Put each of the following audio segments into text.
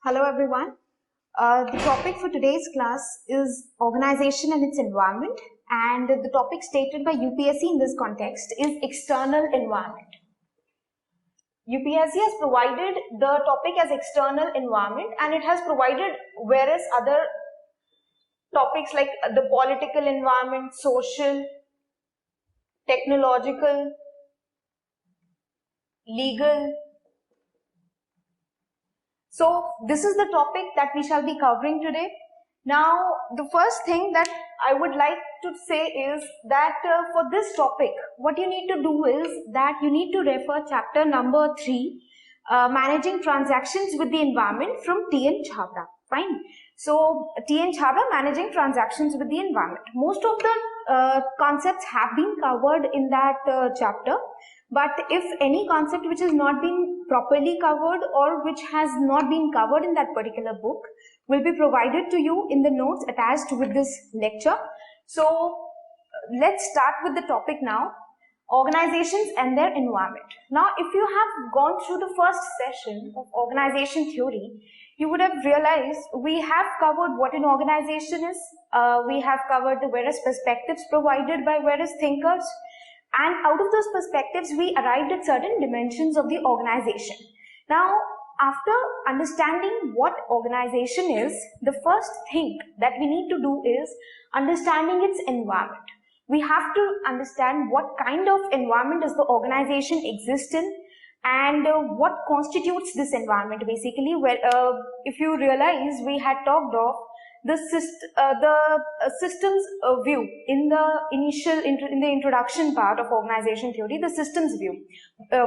Hello everyone. The topic for today's class is organization and its environment, and the topic stated by UPSC in this context is external environment. UPSC has provided the topic as external environment, and it has provided various other topics like the political environment, social, technological, legal. So this is the topic that we shall be covering today. Now, the first thing that I would like to say is that for this topic, what you need to do is that you need to refer chapter number 3, Managing Transactions with the Environment from T.N. Chhabra. Fine. So, T.N. Chhabra, Managing Transactions with the Environment. Most of the concepts have been covered in that chapter. But if any concept which has not been properly covered or which has not been covered in that particular book will be provided to you in the notes attached with this lecture. So let's start with the topic now, organizations and their environment. Now, if you have gone through the first session of organization theory, you would have realized we have covered what an organization is. We have covered the various perspectives provided by various thinkers. And out of those perspectives, we arrived at certain dimensions of the organization. Now, after understanding what organization is, the first thing that we need to do is understanding its environment. We have to understand what kind of environment does the organization exist in and what constitutes this environment basically. Where, if you realize, we had talked of the systems view in the introduction part of organization theory, the systems view,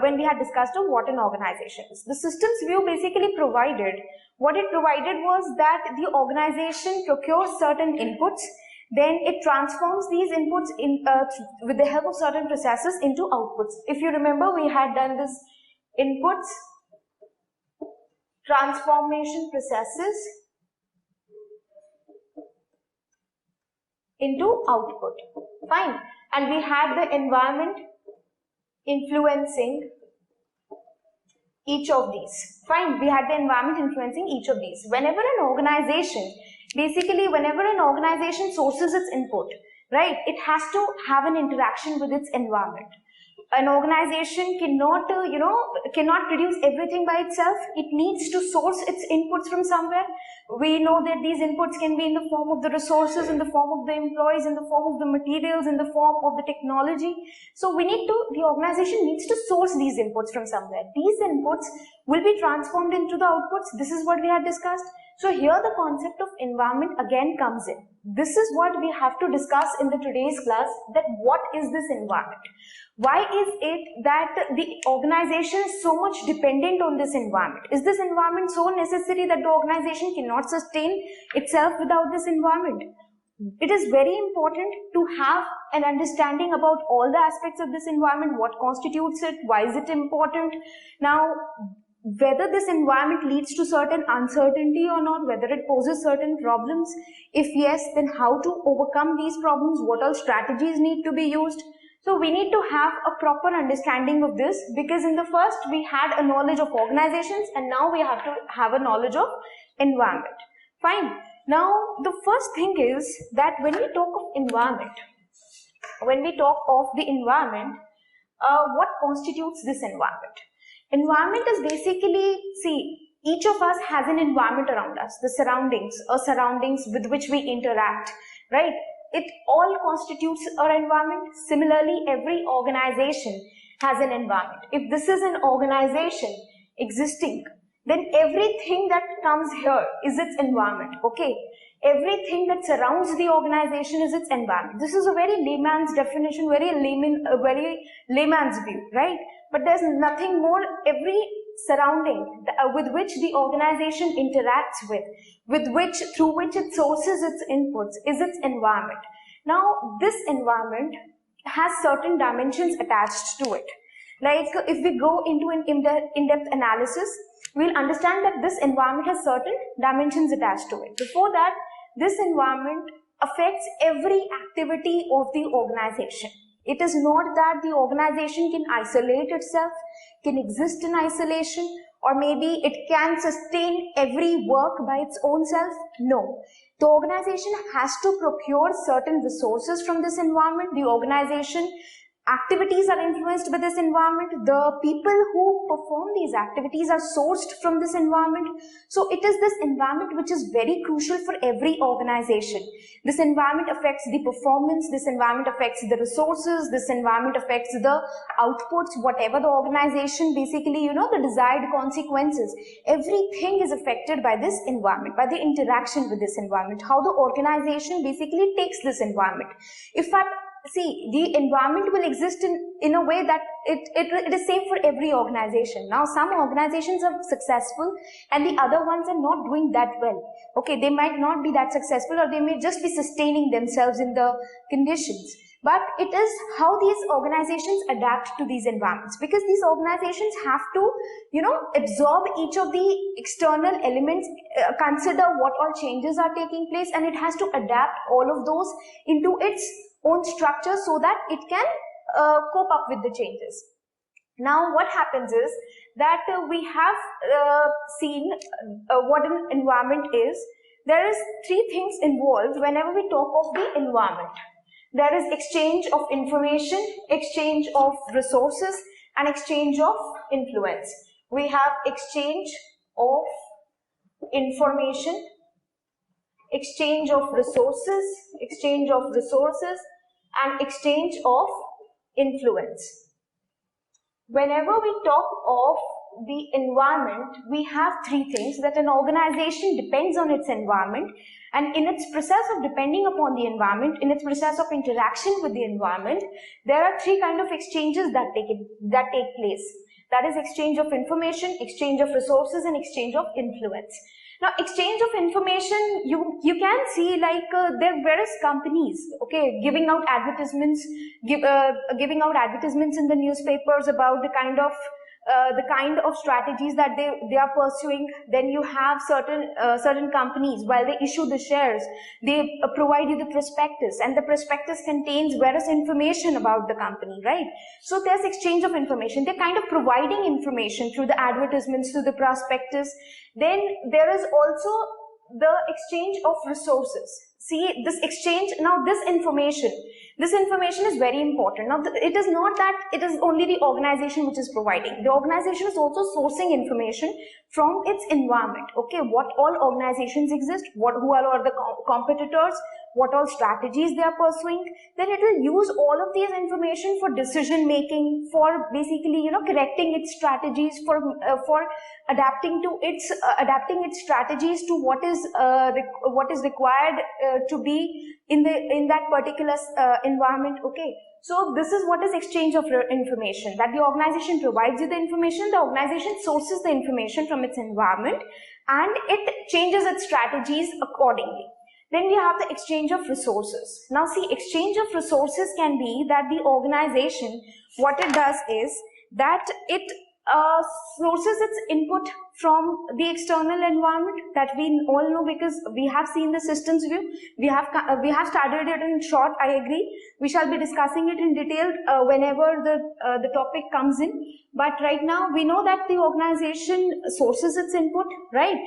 when we had discussed of what an organization is. The systems view basically provided, what it provided was that the organization procures certain inputs, then it transforms these inputs in with the help of certain processes into outputs. If you remember, we had done this inputs, transformation processes into output. Fine. And we had the environment influencing each of these. Fine. We had the environment influencing each of these. Whenever an organization sources its input, right, it has to have an interaction with its environment. An organization cannot, cannot produce everything by itself. It needs to source its inputs from somewhere. We know that these inputs can be in the form of the resources, in the form of the employees, in the form of the materials, in the form of the technology. So the organization needs to source these inputs from somewhere. These inputs will be transformed into the outputs. This is what we had discussed. So here the concept of environment again comes in. This is what we have to discuss in the today's class, that what is this environment? Why is it that the organization is so much dependent on this environment? Is this environment so necessary that the organization cannot sustain itself without this environment? It is very important to have an understanding about all the aspects of this environment, what constitutes it, why is it important. Now, whether this environment leads to certain uncertainty or not, whether it poses certain problems. If yes, then how to overcome these problems, what all strategies need to be used. So we need to have a proper understanding of this, because in the first we had a knowledge of organizations and now we have to have a knowledge of environment. Fine. Now the first thing is that when we talk of environment, what constitutes this environment? Environment is basically, see, each of us has an environment around us, the surroundings or surroundings with which we interact, right? It all constitutes our environment. Similarly, every organization has an environment. If this is an organization existing, then everything that comes here is its environment, okay? Everything that surrounds the organization is its environment. This is a very layman's definition, very layman's view, right? But there's nothing more. Every surrounding with which the organization interacts through which it sources its inputs is its environment. Now, this environment has certain dimensions attached to it. Like if we go into an in-depth analysis, we'll understand that this environment has certain dimensions attached to it. Before that, this environment affects every activity of the organization. It is not that the organization can isolate itself, can exist in isolation, or maybe it can sustain every work by its own self? No. The organization has to procure certain resources from this environment. The organization activities are influenced by this environment. The people who perform these activities are sourced from this environment. So it is this environment which is very crucial for every organization. This environment affects the performance, this environment affects the resources, this environment affects the outputs, whatever the organization basically, the desired consequences. Everything is affected by this environment, by the interaction with this environment, how the organization basically takes this environment. See, the environment will exist in a way that it is same for every organization. Now, some organizations are successful and the other ones are not doing that well. Okay, they might not be that successful, or they may just be sustaining themselves in the conditions. But it is how these organizations adapt to these environments, because these organizations have to, absorb each of the external elements, consider what all changes are taking place, and it has to adapt all of those into its own structure so that it can cope up with the changes. Now, what happens is that we have seen what an environment is. There is three things involved whenever we talk of the environment. There is exchange of information, exchange of resources, and exchange of influence. We have exchange of information, exchange of resources, and exchange of influence. Whenever we talk of the environment, we have three things: that an organization depends on its environment, and in its process of depending upon the environment, in its process of interaction with the environment, there are three kinds of exchanges that take place. That is exchange of information, exchange of resources, and exchange of influence. Now, exchange of information, you can see like there are various companies, okay, giving out advertisements, giving out advertisements in the newspapers about the kind of strategies that they are pursuing. Then you have certain companies, while they issue the shares, they provide you the prospectus, and the prospectus contains various information about the company, right? So there's exchange of information. They're kind of providing information through the advertisements, through the prospectus. Then there is also the exchange of resources. See, this exchange, now this information is very important. Now, it is not that it is only the organization which is providing. The organization is also sourcing information from its environment. Okay, what all organizations exist, who are the competitors, what all strategies they are pursuing. Then it will use all of these information for decision making, for basically, correcting its strategies, for adapting its strategies to what is required to be in that particular environment. Okay, so this is what is exchange of information, that the organization provides you the information, the organization sources the information from its environment, and it changes its strategies accordingly. Then we have the exchange of resources. Now see, exchange of resources can be that the organization, what it does is that it sources its input from the external environment, that we all know, because we have seen the systems view. We have studied it in short, I agree. We shall be discussing it in detail whenever the topic comes in. But right now we know that the organization sources its input, right?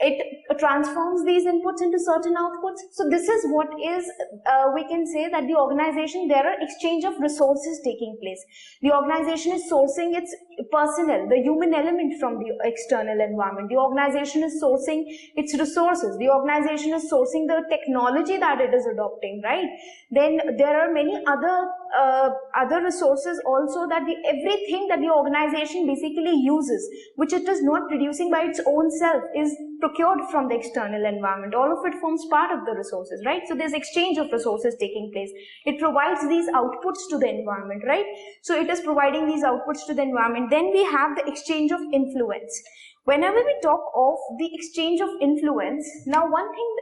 It transforms these inputs into certain outputs. So this is what is, we can say that the organization, there are exchange of resources taking place. The organization is sourcing its personnel, the human element, from the external environment. The organization is sourcing its resources. The organization is sourcing the technology that it is adopting, right? Then there are many other resources also, that everything that the organization basically uses, which it is not producing by its own self, is procured from the external environment. All of it forms part of the resources, right? So there's exchange of resources taking place. It provides these outputs to the environment, right? So it is providing these outputs to the environment. Then we have the exchange of influence. Whenever we talk of the exchange of influence, now one thing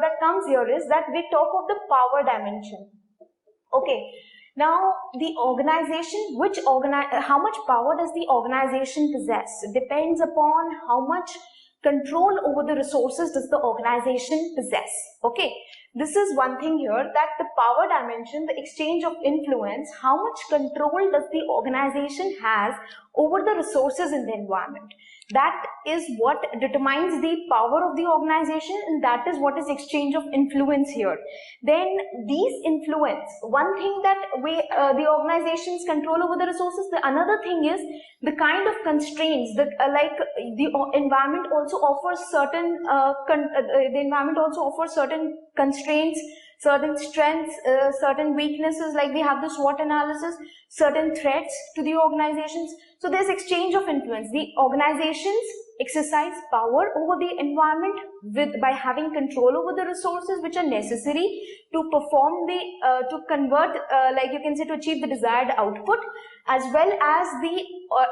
that comes here is that we talk of the power dimension. Okay, now the organization, how much power does the organization possess? It depends upon how much control over the resources does the organization possess? Okay, this is one thing here, that the power dimension, the exchange of influence, how much control does the organization has over the resources in the environment. That is what determines the power of the organization, and that is what is exchange of influence here. Then these influence, one thing that the organizations control over the resources, the another thing is the kind of constraints that like the environment also offers certain constraints, certain strengths, certain weaknesses, like we have the SWOT analysis, certain threats to the organizations. So there's exchange of influence. The organizations exercise power over the environment by having control over the resources which are necessary to perform the, to convert, like you can say, to achieve the desired output, as well as the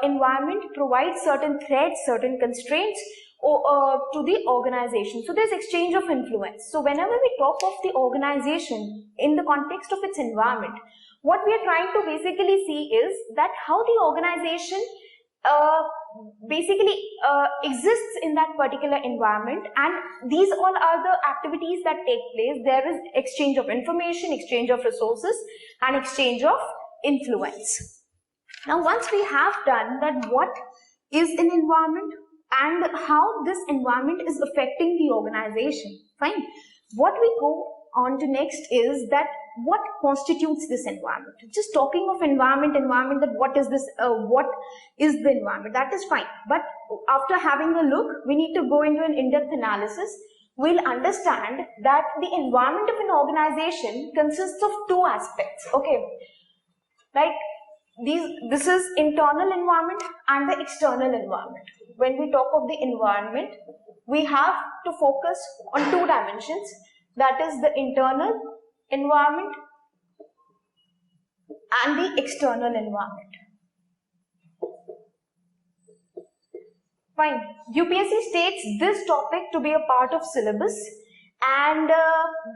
environment provides certain threats, certain constraints to the organization. So there's exchange of influence. So whenever we talk of the organization in the context of its environment, what we are trying to basically see is that how the organization basically exists in that particular environment, and these all are the activities that take place. There is exchange of information, exchange of resources, and exchange of influence. Now once we have done that, what is an environment and how this environment is affecting the organization, fine. What we go on to next is that what constitutes this environment. Just talking of environment, that what is this, what is the environment, that is fine. But after having a look, we need to go into an in-depth analysis. We'll understand that the environment of an organization consists of two aspects. Okay, like this is internal environment and the external environment. When we talk of the environment, we have to focus on two dimensions, that is the internal environment and the external environment. Fine. UPSC states this topic to be a part of syllabus, and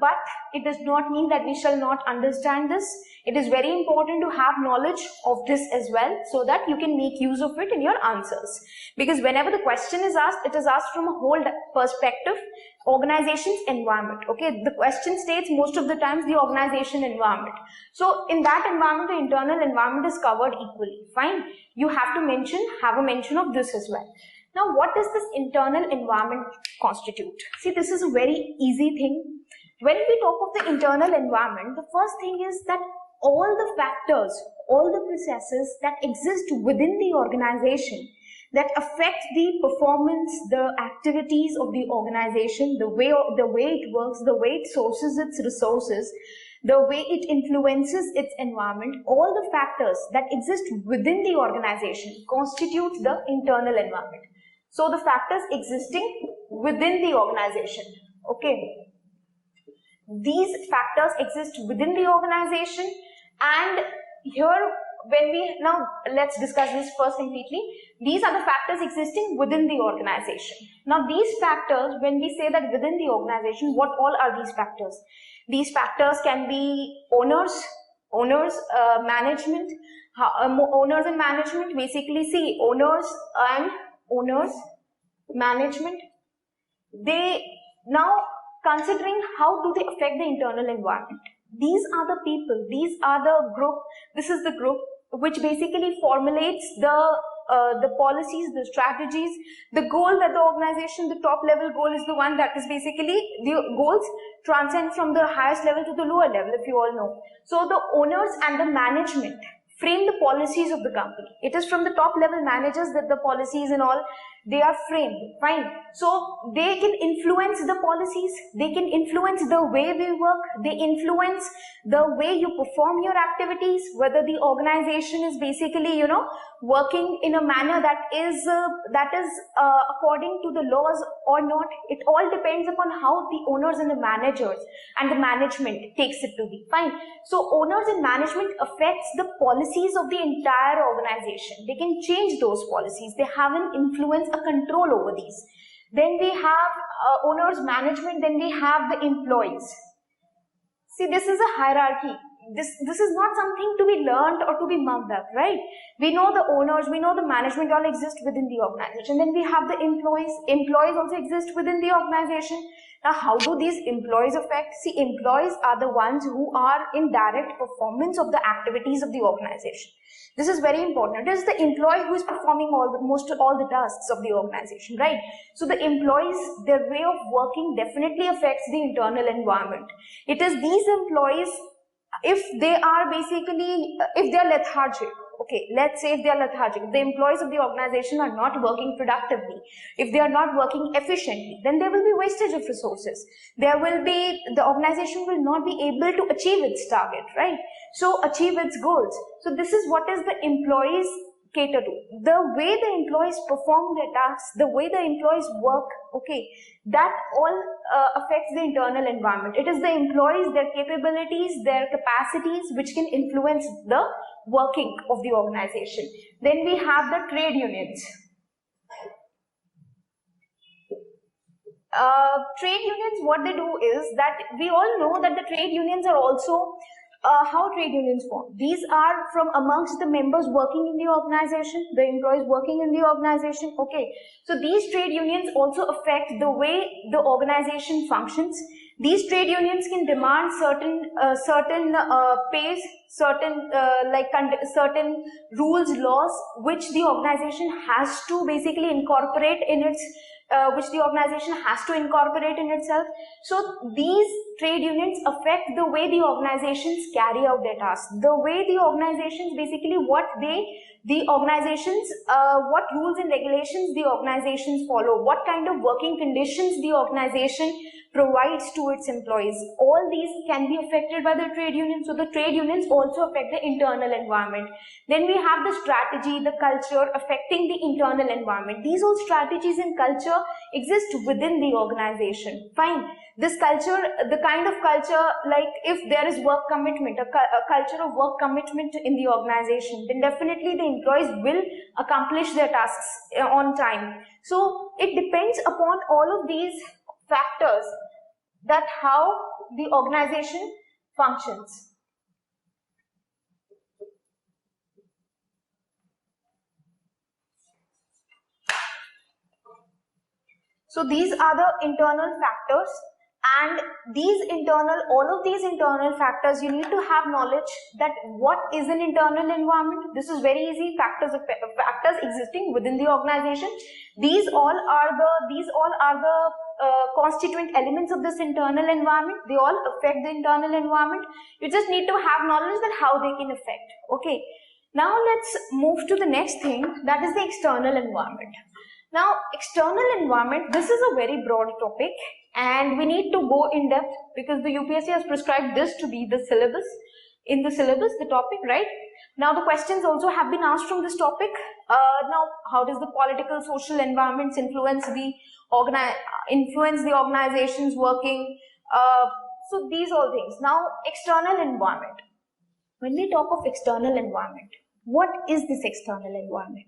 but it does not mean that we shall not understand this. It is very important to have knowledge of this as well, so that you can make use of it in your answers. Because whenever the question is asked, it is asked from a whole perspective, organization's environment. Okay, the question states most of the times the organization environment. So in that environment, the internal environment is covered equally. Fine. You have to have a mention of this as well. Now, what does this internal environment constitute? See, this is a very easy thing. When we talk of the internal environment, the first thing is that all the factors, all the processes that exist within the organization that affect the performance, the activities of the organization, the way it works, the way it sources its resources, the way it influences its environment, all the factors that exist within the organization constitute the internal environment. So the factors existing within the organization, okay. These factors exist within the organization, and here when we, now let's discuss this first completely. These are the factors existing within the organization. Now these factors, when we say that within the organization, what all are these factors? These factors can be owners, management. Owners and management, basically see, owners, management, they now considering how do they affect the internal environment. These are the people, these are the group, this is the group which basically formulates the policies, the strategies, the goal that the organization, the top level goal is the one that is basically, the goals transcend from the highest level to the lower level, if you all know. So the owners and the management frame the policies of the company. It is from the top level managers that the policies and all, they are framed, fine. So they can influence the policies, they can influence the way we work, they influence the way you perform your activities, whether the organization is basically, you know, working in a manner that is according to the laws or not. It all depends upon how the owners and the managers and the management takes it to be, fine. So owners and management affects the policies of the entire organization. They can change those policies. They have an influence, a control over these. Then we have owners, management, then we have the employees. See, this is a hierarchy. this is not something to be learned or to be mugged up, right? We know the owners, we know the management all exist within the organization. Then we have the employees. Employees also exist within the organization. Now, how do these employees affect? See, employees are the ones who are in direct performance of the activities of the organization. This is very important. It is the employee who is performing most all the tasks of the organization, right? So the employees, their way of working definitely affects the internal environment. It is these employees, if they are basically, if they are lethargic, okay, let's say if they are lethargic, if the employees of the organization are not working productively, if they are not working efficiently, then there will be wastage of resources. There will be, the organization will not be able to achieve its target, right? So achieve its goals. So this is what is the employees cater to. The way the employees perform their tasks, the way the employees work, okay, that all affects the internal environment. It is the employees, their capabilities, their capacities which can influence the working of the organization. Then we have the trade unions. Trade unions, what they do is that we all know that the trade unions are also how trade unions form. These are from amongst the members working in the organization, the employees working in the organization, okay. So these trade unions also affect the way the organization functions. These trade unions can demand certain pays, certain certain rules, laws, which the organization has to basically incorporate in its itself. So these trade unions affect the way the organizations carry out their tasks, the way the organizations basically what rules and regulations the organizations follow, what kind of working conditions the organization provides to its employees. All these can be affected by the trade unions. So the trade unions also affect the internal environment. Then we have the strategy, the culture affecting the internal environment. These all strategies and culture exist within the organization. Fine. This culture, the kind of culture, like if there is work commitment, a culture of work commitment in the organization, then definitely the employees will accomplish their tasks on time. So it depends upon all of these factors that how the organization functions. So these are the internal factors, and all of these internal factors, you need to have knowledge that what is an internal environment. This is very easy. Factors existing within the organization. These all are the constituent elements of this internal environment. They all affect the internal environment. You just need to have knowledge that how they can affect. Okay. Now let's move to the next thing, that is the external environment. Now, external environment, this is a very broad topic and we need to go in depth because the UPSC has prescribed this to be the syllabus. In the syllabus, the topic, right? Now, the questions also have been asked from this topic. Now, how does the political, social environments influence the organization's working? So, these all things. Now, external environment. When we talk of external environment, what is this external environment?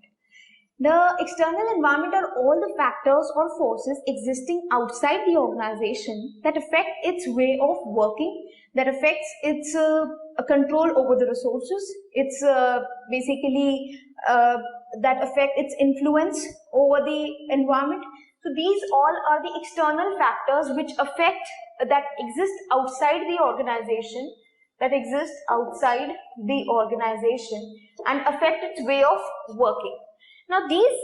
The external environment are all the factors or forces existing outside the organization that affect its way of working, that affects its control over the resources, its basically that affect its influence over the environment. So these all are the external factors which affect, that exist outside the organization, and affect its way of working. Now these,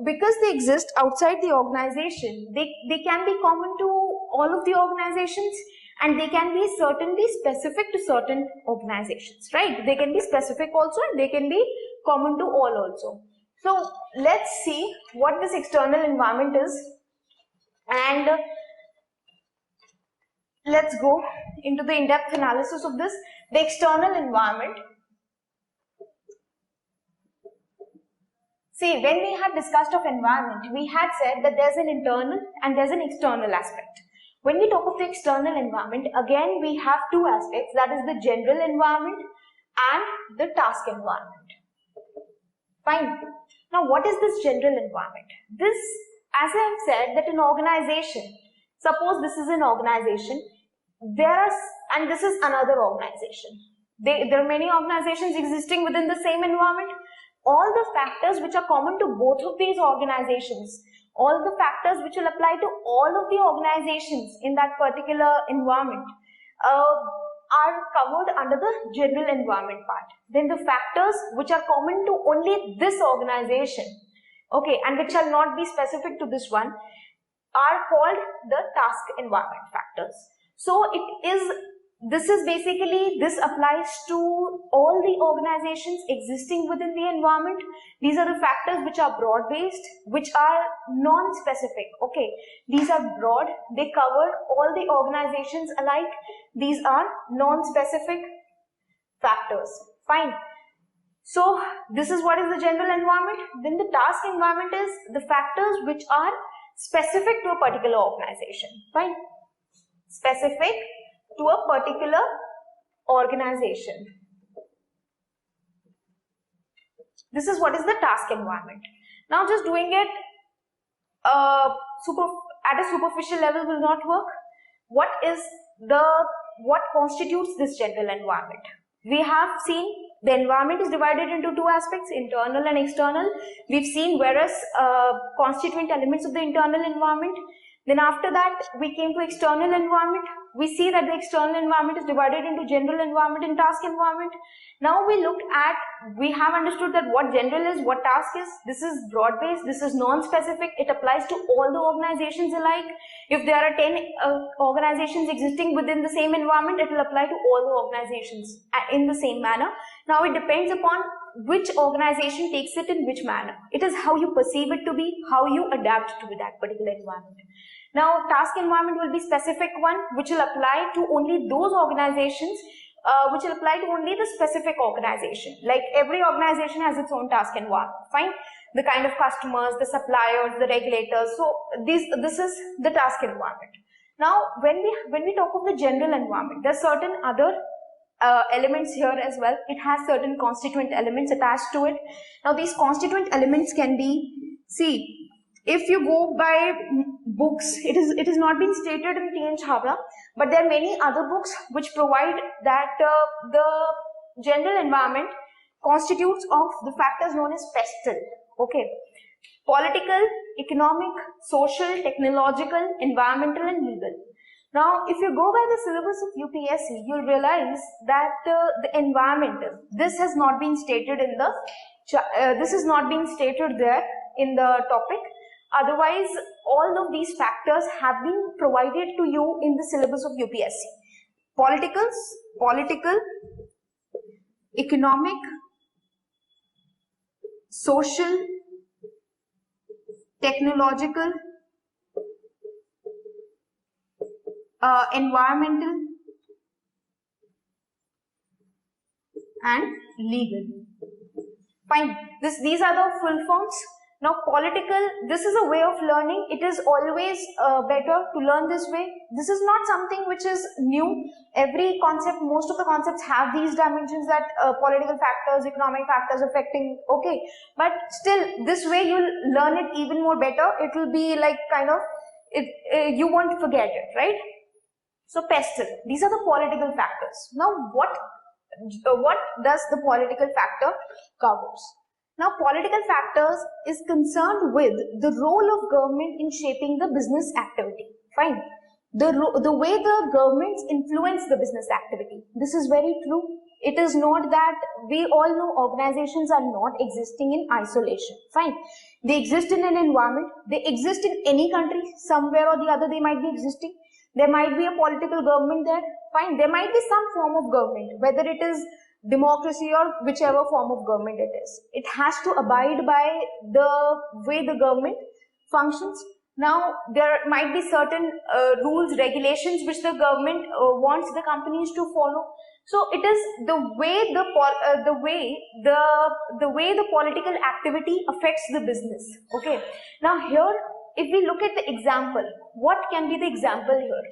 because they exist outside the organization, they can be common to all of the organizations, and they can be certainly specific to certain organizations, right? They can be specific also and they can be common to all also. So let's see what this external environment is, and let's go into the in-depth analysis of this. The external environment. See, when we had discussed of environment, we had said that there's an internal and there's an external aspect. When we talk of the external environment, again we have two aspects, that is the general environment and the task environment. Fine. Now what is this general environment? This, as I have said, that an organization, suppose this is an organization, and this is another organization. There are many organizations existing within the same environment. All the factors which are common to both of these organizations, all the factors which will apply to all of the organizations in that particular environment are covered under the general environment part. Then the factors which are common to only this organization, okay, and which shall not be specific to this one, are called the task environment factors. So this applies to all the organizations existing within the environment. These are the factors which are broad-based, which are non-specific. Okay, these are broad, they cover all the organizations alike. These are non-specific factors. Fine. So this is what is the general environment. Then the task environment is the factors which are specific to a particular organization. Fine. Specific to a particular organization. This is what is the task environment. Now just doing it at a superficial level will not work. What constitutes this general environment? We have seen the environment is divided into two aspects, internal and external. We've seen various constituent elements of the internal environment. Then after that, we came to external environment. We see that the external environment is divided into general environment and task environment. Now we have understood that what general is, what task is. This is broad-based, this is non-specific. It applies to all the organizations alike. If there are 10 organizations existing within the same environment, it will apply to all the organizations in the same manner. Now it depends upon which organization takes it in which manner. It is how you perceive it to be, how you adapt to that particular environment. Now, task environment will be specific one, which will apply to only those organizations, which will apply to only the specific organization. Like every organization has its own task environment. Fine. The kind of customers, the suppliers, the regulators. So this is the task environment. Now, when we talk of the general environment, there are certain other elements here as well. It has certain constituent elements attached to it. Now, these constituent elements can be, see, if you go by books, it is not been stated in T.N. Chhabra, but there are many other books which provide that the general environment constitutes of the factors known as pestle. Okay, political, economic, social, technological, environmental, and legal. Now, if you go by the syllabus of UPSC, you'll realize that the environment, this has not been stated in the there in the topic. Otherwise, all of these factors have been provided to you in the syllabus of UPSC. Political, economic, social, technological, environmental, and legal. Fine. These are the full forms. Now, political, this is a way of learning. It is always better to learn this way. This is not something which is new. Every concept, most of the concepts have these dimensions that political factors, economic factors affecting, okay. But still, this way you'll learn it even more better. It will be like kind of, you won't forget it, right? So, pestle, these are the political factors. Now, what does the political factor covers? Now, political factors is concerned with the role of government in shaping the business activity. Fine. The way the governments influence the business activity. This is very true. It is not that we all know organizations are not existing in isolation. Fine. They exist in an environment. They exist in any country. Somewhere or the other they might be existing. There might be a political government there. Fine. There might be some form of government, whether it is democracy or whichever form of government it is. It has to abide by the way the government functions. Now, there might be certain rules, regulations which the government wants the companies to follow. So, it is the way the political activity affects the business. Okay. Now, here, if we look at the example, what can be the example here?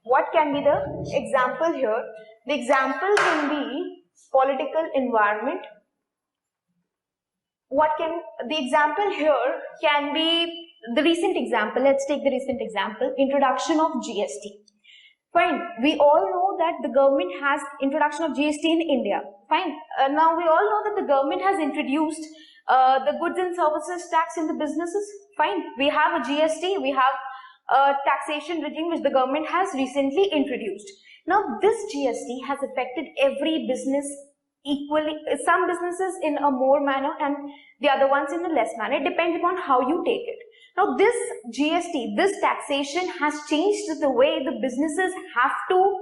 What can be the example here? The example can be political environment. The example here can be the recent example. Let's take the recent example, introduction of GST. Fine. We all know that the government has introduction of GST in India. Fine. Now we all know that the government has introduced the goods and services tax in the businesses. Fine. We have a GST. We have a taxation regime which the government has recently introduced. Now this GST has affected every business equally. Some businesses in a more manner and the other ones in a less manner. It depends upon how you take it. Now this GST, this taxation has changed the way the businesses have to,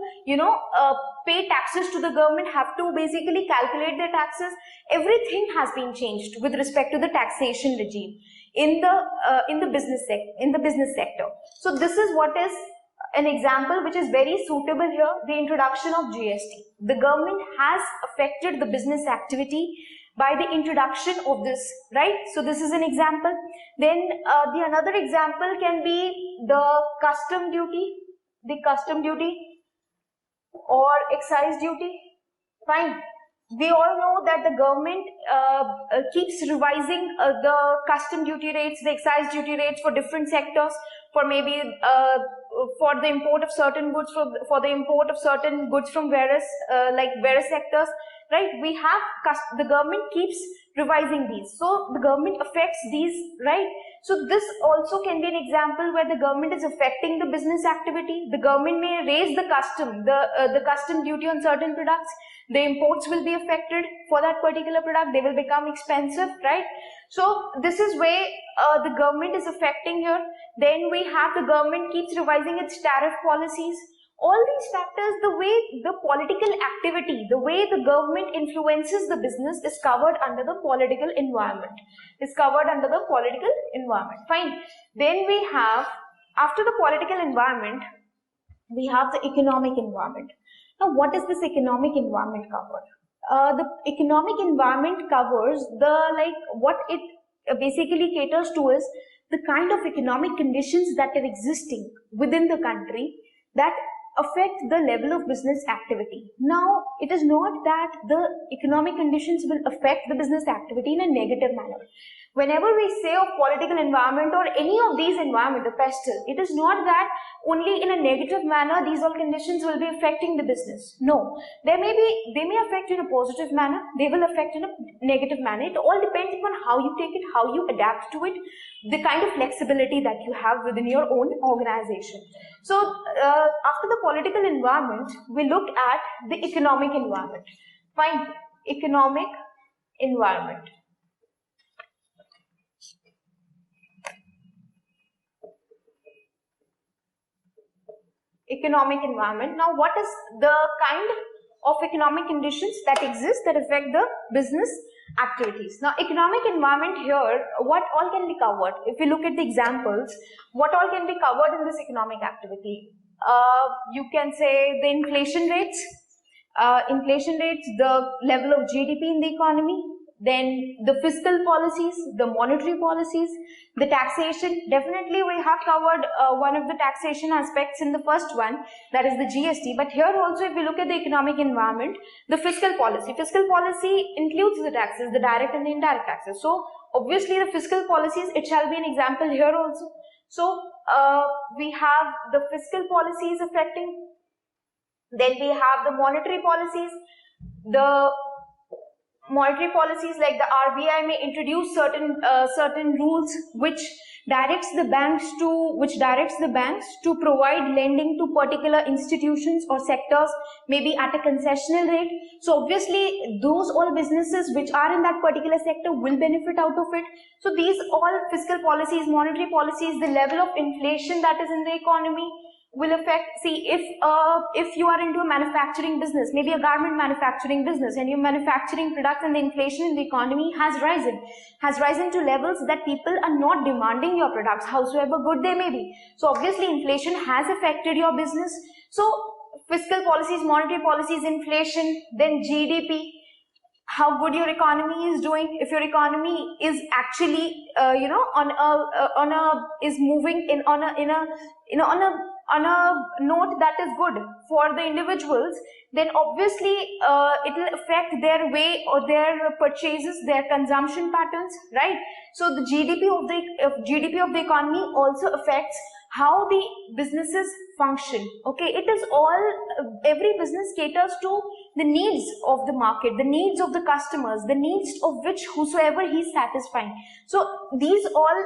pay taxes to the government, have to basically calculate their taxes. Everything has been changed with respect to the taxation regime in the business sector. So this is what is an example which is very suitable here, the introduction of GST. The government has affected the business activity by the introduction of this, right? So this is an example. Then the another example can be the custom duty or excise duty. Fine. We all know that the government keeps revising the custom duty rates, the excise duty rates for different sectors, for maybe for the import of certain goods, for the import of certain goods from various sectors, right? We have the government keeps revising these, so the government affects these, right? So this also can be an example where the government is affecting the business activity. The government may raise the custom duty on certain products. The imports will be affected for that particular product. They will become expensive, right? So this is where the government is affecting here. Then we have the government keeps revising its tariff policies. All these factors, the way the political activity, the way the government influences the business is covered under the political environment. Fine. Then we have, after the political environment, we have the economic environment. Now, what is this economic environment cover? The economic environment covers what it basically caters to is the kind of economic conditions that are existing within the country that affect the level of business activity. Now, it is not that the economic conditions will affect the business activity in a negative manner. Whenever we say of political environment or any of these environment, the pestle, it is not that only in a negative manner these all conditions will be affecting the business. No, they may affect in a positive manner, they will affect in a negative manner. It all depends upon how you take it, how you adapt to it, the kind of flexibility that you have within your own organization. So after the political environment, we look at the economic environment. Fine, economic environment. Economic environment. Now, what is the kind of economic conditions that exist that affect the business activities? Now, economic environment here, what all can be covered? If you look at the examples, what all can be covered in this economic activity? You can say the inflation rates, the level of GDP in the economy, then the fiscal policies, the monetary policies, the taxation. Definitely we have covered one of the taxation aspects in the first one, that is the GST. But here also, if we look at the economic environment, the fiscal policy. Fiscal policy includes the taxes, the direct and the indirect taxes. So obviously the fiscal policies, it shall be an example here also. So we have the fiscal policies affecting. Then we have the monetary policies. The monetary policies, like the RBI may introduce certain rules which directs the banks to provide lending to particular institutions or sectors, maybe at a concessional rate. So obviously those all businesses which are in that particular sector will benefit out of it. So these all fiscal policies, monetary policies, the level of inflation that is in the economy will affect. See, if you are into a manufacturing business, maybe a garment manufacturing business, and you're manufacturing products, and the inflation in the economy has risen to levels that people are not demanding your products, howsoever good they may be. So obviously inflation has affected your business. So fiscal policies, monetary policies, inflation, then GDP, how good your economy is doing. If your economy is actually is moving on a note that is good for the individuals, then obviously it will affect their way or their purchases, their consumption patterns, right? So the GDP of the economy also affects how the businesses function. Okay, it is all, every business caters to the needs of the market, the needs of the customers, the needs of which whosoever he is satisfying. So these all,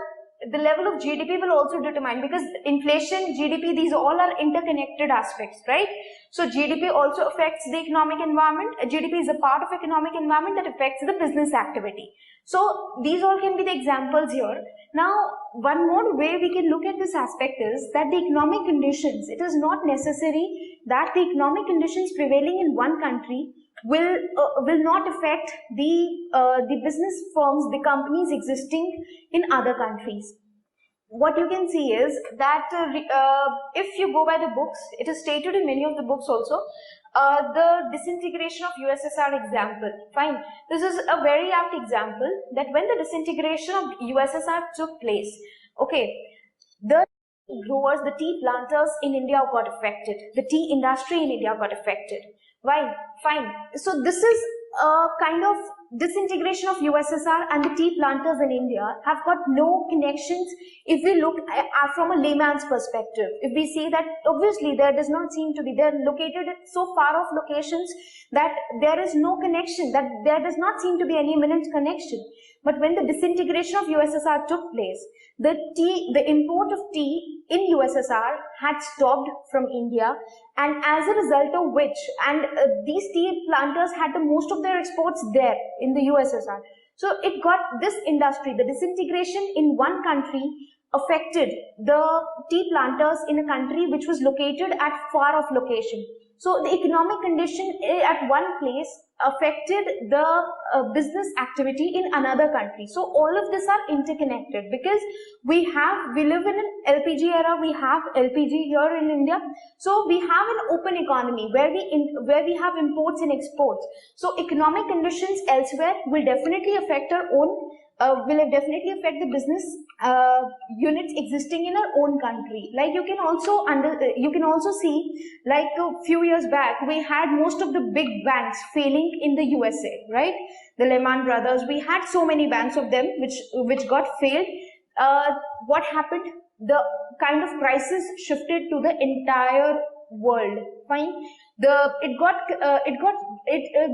the level of GDP will also determine, because inflation, GDP, these all are interconnected aspects, right? So GDP also affects the economic environment. GDP is a part of economic environment that affects the business activity. So these all can be the examples here. Now, one more way we can look at this aspect is that the economic conditions, it is not necessary that the economic conditions prevailing in one country will not affect the business firms, the companies existing in other countries. What you can see is that if you go by the books, it is stated in many of the books also, the disintegration of USSR example. Fine. This is a very apt example that when the disintegration of USSR took place, okay, the growers, the tea planters in India got affected. The tea industry in India got affected. Why? Fine. So this is a kind of disintegration of USSR, and the tea planters in India have got no connections. If we look from a layman's perspective, if we see that obviously there does not seem to be, they're located at so far off locations that there is no connection, that there does not seem to be any imminent connection. But when the disintegration of USSR took place, the import of tea in USSR had stopped from India, and as a result of which, and these tea planters had the most of their exports there in the USSR. So it got this industry, the disintegration in one country affected the tea planters in a country which was located at far off location. So the economic condition at one place affected the business activity in another country. So all of this are interconnected, because we live in an LPG era, we have LPG here in India. So we have an open economy where we have imports and exports. So economic conditions elsewhere will definitely affect our own, will definitely affect the business units existing in our own country. Like you can also see, like a few years back, we had most of the big banks failing in the USA, right? The Lehman Brothers, we had so many banks of them which got failed. What happened? The kind of crisis shifted to the entire world. Fine. It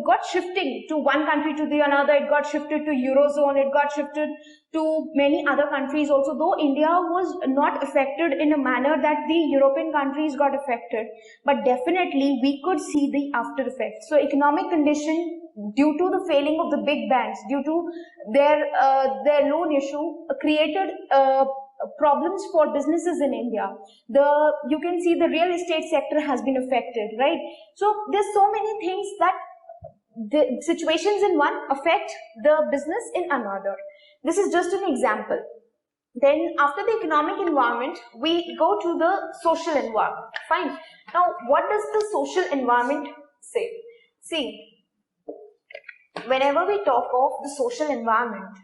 got shifting to one country to the another. It got shifted to Eurozone. It got shifted to many other countries also, though India was not affected in a manner that the European countries got affected, but definitely we could see the after effects. So economic condition, due to the failing of the big banks, due to their loan issue, created problems for businesses in India. You can see the real estate sector has been affected, right? So there's so many things that the situations in one affect the business in another. This is just an example. Then after the economic environment, we go to the social environment. Fine. Now, what does the social environment say? See, whenever we talk of the social environment,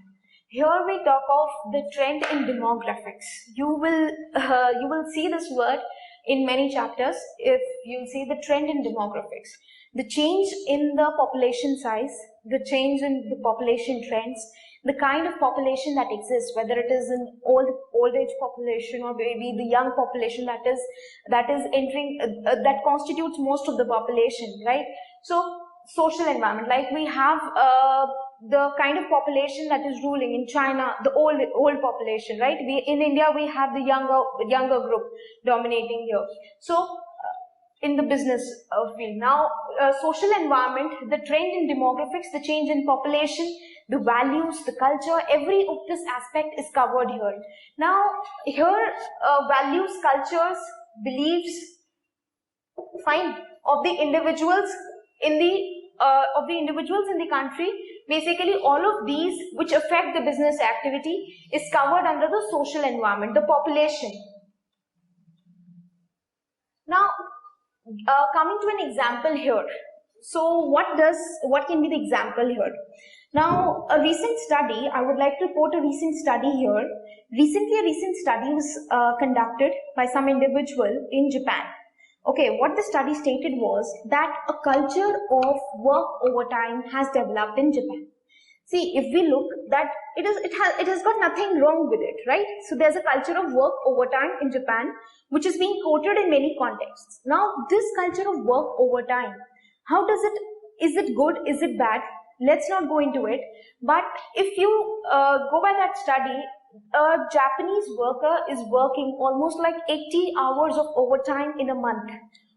here we talk of the trend in demographics. You will see this word in many chapters. If you see the trend in demographics, the change in the population size, the change in the population trends, the kind of population that exists, whether it is an old age population or maybe the young population that is entering, that constitutes most of the population, right? So social environment, like we have the kind of population that is ruling in China, the old population, right? In India we have the younger group dominating here. So in the business field now, social environment, the trend in demographics, the change in population, the values, the culture, every of this aspect is covered here. Now here values, cultures, beliefs, fine, of the individuals in the country, basically all of these which affect the business activity is covered under the social environment, the population. Now coming to an example here. So what can be the example here? Now a recent study, I would like to quote a recent study here. Recently a recent study was conducted by some individual in Japan. Okay, what the study stated was that a culture of work overtime has developed in Japan. See, if we look that it has got nothing wrong with it, right? So there's a culture of work overtime in Japan, which is being quoted in many contexts. Now, this culture of work overtime, how does it, is it good, is it bad? Let's not go into it. But if you go by that study, a Japanese worker is working almost like 80 hours of overtime in a month.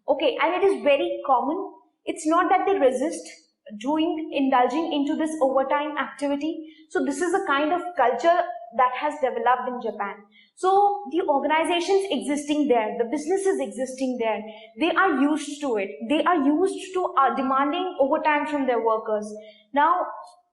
Okay, and it is very common. It's not that they resist indulging into this overtime activity. So this is a kind of culture that has developed in Japan. So the organizations existing there, the businesses existing there, they are used to it. They are used to demanding overtime from their workers. Now,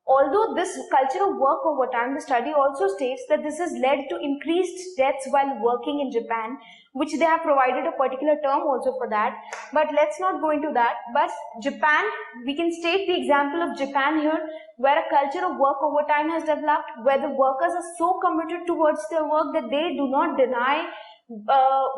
although this culture of work overtime, the study also states that this has led to increased deaths while working in Japan, which they have provided a particular term also for that. But let's not go into that. But Japan, we can state the example of Japan here, where a culture of work overtime has developed, where the workers are so committed towards their work that they do not deny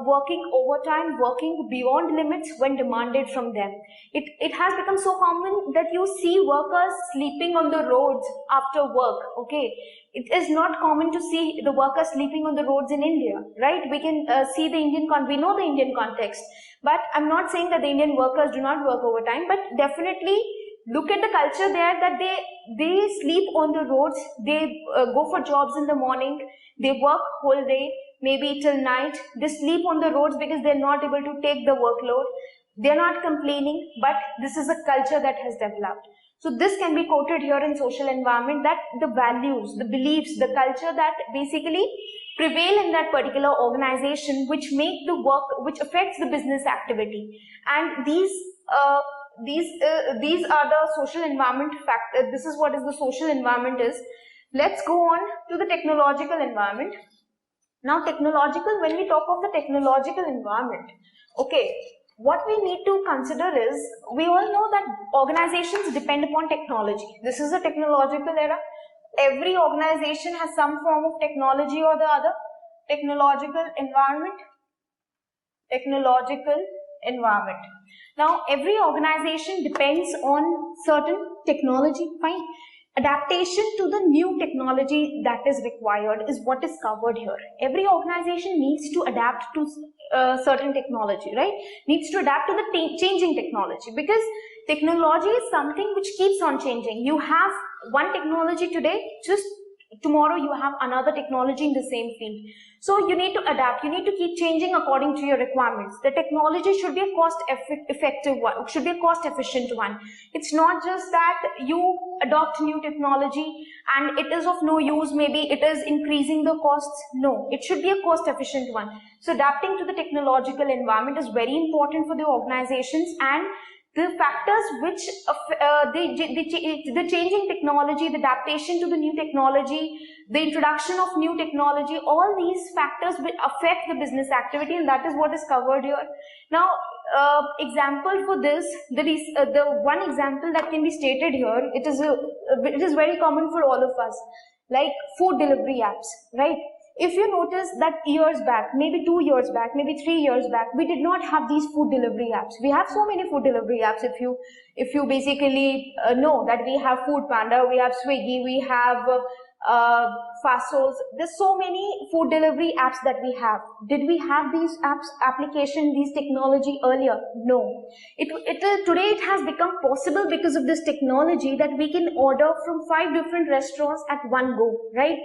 working overtime, working beyond limits when demanded from them. It has become so common that you see workers sleeping on the roads after work. Okay, it is not common to see the workers sleeping on the roads in India, right? We can see the we know the Indian context, but I'm not saying that the Indian workers do not work overtime, but definitely look at the culture there, that they sleep on the roads, they go for jobs in the morning, they work whole day, maybe till night, they sleep on the roads because they're not able to take the workload. They're not complaining, but this is a culture that has developed. So this can be quoted here in social environment, that the values, the beliefs, the culture that basically prevail in that particular organization, which make the work, which affects the business activity. And these are the social environment factors. This is what is the social environment is. Let's go on to the technological environment. Now, technological, when we talk of the technological environment, okay, what we need to consider is, we all know that organizations depend upon technology. This is a technological era. Every organization has some form of technology or the other. Technological environment. Technological environment. Now, every organization depends on certain technology, fine. Adaptation to the new technology that is required is what is covered here. Every organization needs to adapt to certain technology, right? Needs to adapt to the changing technology, because technology is something which keeps on changing. You have one technology today, just tomorrow you have another technology in the same field. So you need to adapt, you need to keep changing according to your requirements. The technology should be a cost effective one, should be a cost efficient one. It's not just that you adopt new technology and it is of no use, maybe it is increasing the costs. No, it should be a cost efficient one. So adapting to the technological environment is very important for the organizations, and the factors which the changing technology, the adaptation to the new technology, the introduction of new technology, all these factors will affect the business activity, and that is what is covered here. Now, example for this, the one example that can be stated here, it is very common for all of us, like food delivery apps, right? If you notice that years back, maybe 2 years back, maybe 3 years back, we did not have these food delivery apps. We have so many food delivery apps. If you basically know that we have Food Panda, we have Swiggy, we have Fasos. There's so many food delivery apps that we have. Did we have these application, these technology earlier? No. Today it has become possible because of this technology that we can order from 5 different restaurants at one go, right?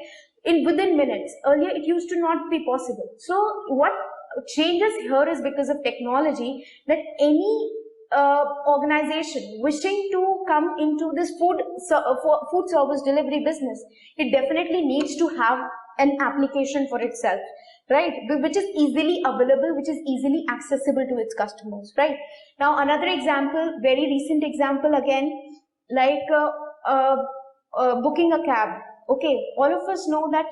Within minutes. Earlier it used to not be possible. So what changes here is because of technology, that any organization wishing to come into this food service delivery business, it definitely needs to have an application for itself, right? Which is easily available, which is easily accessible to its customers, right? Now another example, very recent example again, like booking a cab. Okay, all of us know that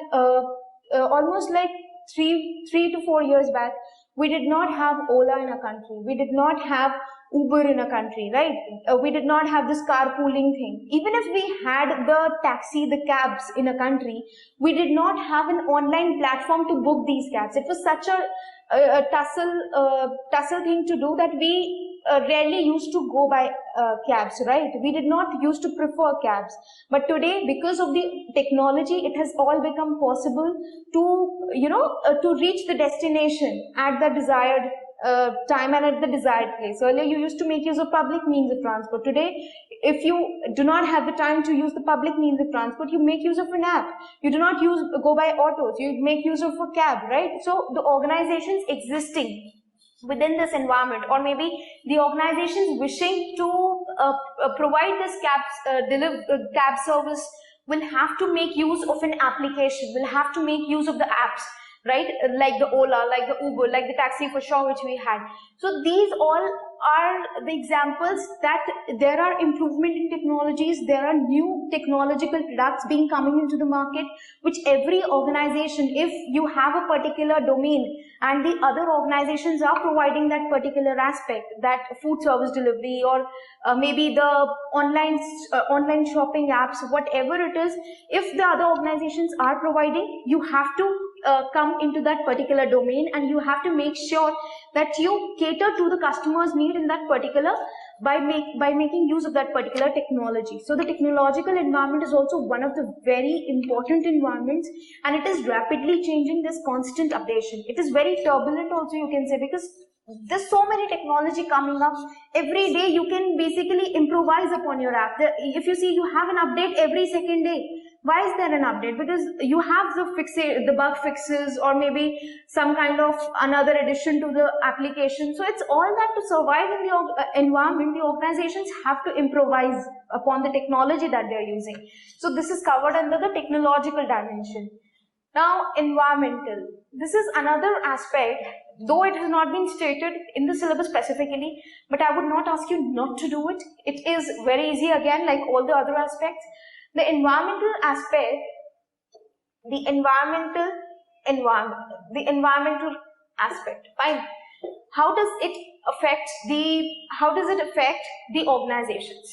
almost like 3 to 4 years back, we did not have Ola in a country. We did not have Uber in a country, right? We did not have this carpooling thing. Even if we had the taxi, the cabs in a country, we did not have an online platform to book these cabs. It was such a tussle thing to do that we rarely used to go by cabs, right? We did not used to prefer cabs. But today, because of the technology, it has all become possible to, to reach the destination at the desired time and at the desired place. Earlier, you used to make use of public means of transport. Today, if you do not have the time to use the public means of transport, you make use of an app. You do not go by autos. You make use of a cab, right? So the organizations existing within this environment, or maybe the organizations wishing to provide this cab service, will have to make use of an application, will have to make use of the apps, right? Like the Ola, like the Uber, like the Taxi for Sure, which we had. So these all are the examples that there are improvement in technologies, there are new technological products being coming into the market, which every organization, if you have a particular domain and the other organizations are providing that particular aspect, that food service delivery, or maybe the online shopping apps, whatever it is, if the other organizations are providing, you have to come into that particular domain, and you have to make sure that you cater to the customer's need in that particular by making use of that particular technology. So the technological environment is also one of the very important environments, and it is rapidly changing. This constant updation. It is very turbulent also, you can say, because there's so many technology coming up. Every day you can basically improvise upon your app. If you see, you have an update every second day. Why is there an update? Because you have the bug fixes, or maybe some kind of another addition to the application. So it's all that to survive in the environment, the organizations have to improvise upon the technology that they're using. So this is covered under the technological dimension. Now, environmental. This is another aspect, though it has not been stated in the syllabus specifically, but I would not ask you not to do it. It is very easy, again, like all the other aspects. The environmental aspect, the environmental aspect, fine. How does it affect the organizations?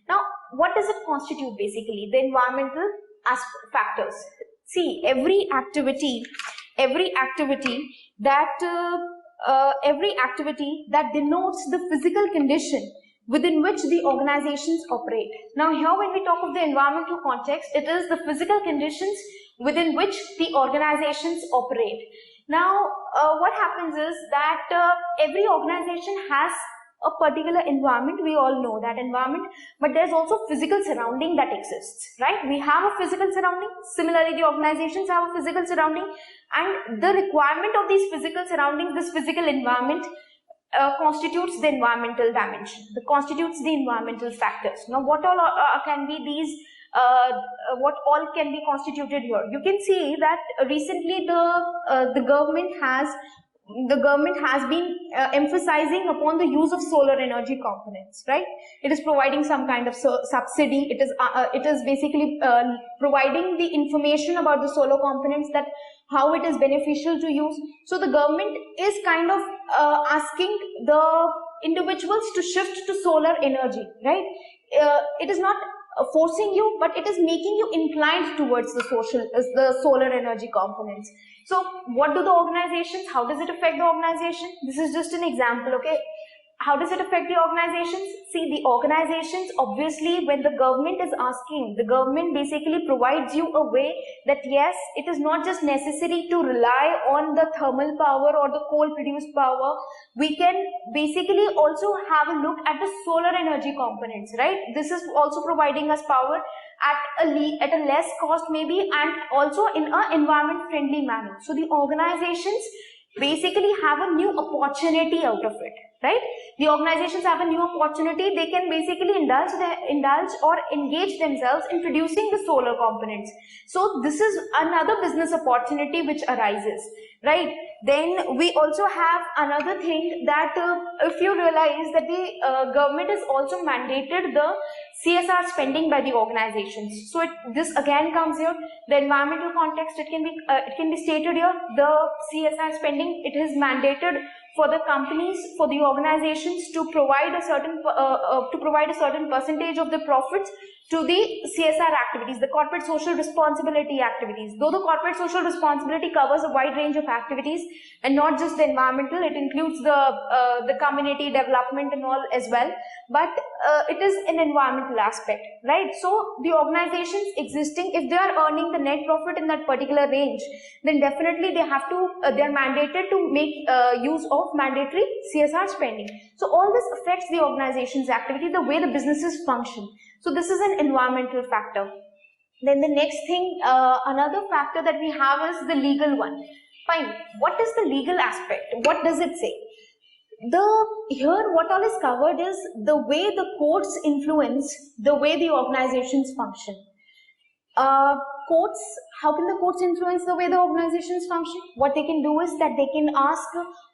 Now, what does it constitute basically? The environmental factors. See, every activity that denotes the physical condition within which the organizations operate. Now here, when we talk of the environmental context, it is the physical conditions within which the organizations operate. Now what happens is that every organization has a particular environment. We all know that environment, but there's also physical surrounding that exists, right? We have a physical surrounding. Similarly, the organizations have a physical surrounding, and the requirement of these physical surroundings, this physical environment, constitutes the environmental dimension, constitutes the environmental factors. Now, what all can be these? What all can be constituted here? You can see that recently the government has been emphasizing upon the use of solar energy components, right? It is providing some kind of subsidy. It is basically providing the information about the solar components, that how it is beneficial to use. So the government is kind of asking the individuals to shift to solar energy, right? It is not forcing you, but it is making you inclined towards the solar energy components. So what do the organizations, how does it affect the organization? This is just an example, okay? How does it affect the organizations? See, the organizations, obviously, when the government is asking, the government basically provides you a way that yes, it is not just necessary to rely on the thermal power or the coal produced power. We can basically also have a look at the solar energy components, right? This is also providing us power at a less cost maybe, and also in an environment friendly manner. So the organizations basically have a new opportunity out of it, right? The organizations have a new opportunity. They can basically indulge or engage themselves in producing the solar components. So this is another business opportunity which arises, right? Then we also have another thing that if you realize that the government has also mandated the CSR spending by the organizations. So this again comes here, the environmental context. It can be stated here, the CSR spending. It is mandated for the companies, for the organizations to provide a certain percentage of the profits to the CSR activities, the corporate social responsibility activities. Though the corporate social responsibility covers a wide range of activities and not just the environmental, it includes the community development and all as well, but it is an environmental aspect, right? So the organizations existing, if they are earning the net profit in that particular range, then definitely they have to, they are mandated to make use of mandatory CSR spending. So all this affects the organization's activity, the way the businesses function. So this is an environmental factor. Then the next thing, another factor that we have is the legal one. Fine. What is the legal aspect? What does it say? Here what all is covered is the way the courts influence the way the organizations function. Courts, how can the courts influence the way the organizations function? What they can do is that they can ask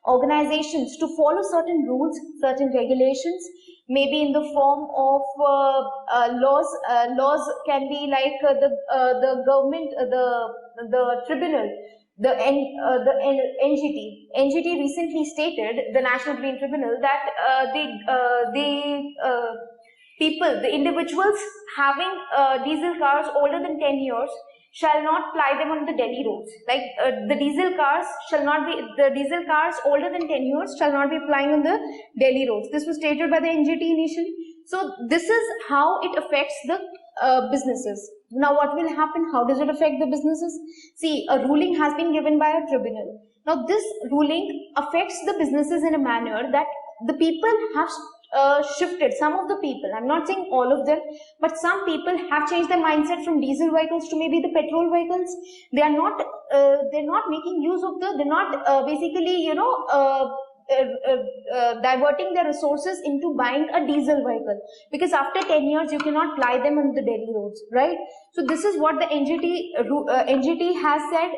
organizations to follow certain rules, certain regulations, maybe in the form of laws. Laws can be like the government, the tribunal, the NGT recently stated, the National Green Tribunal, that the individuals having diesel cars older than 10 years shall not ply them on the Delhi roads. Like the diesel cars older than 10 years shall not be plying on the Delhi roads. This was stated by the NGT initially. So this is how it affects the businesses. Now what will happen? How does it affect the businesses? See, a ruling has been given by a tribunal. Now this ruling affects the businesses in a manner that the people have shifted. Some of the people, I'm not saying all of them, but some people have changed their mindset from diesel vehicles to maybe the petrol vehicles. They are not, they're not making use of they're not basically, diverting their resources into buying a diesel vehicle, because after 10 years you cannot ply them on the Delhi roads, right? So this is what the NGT has said.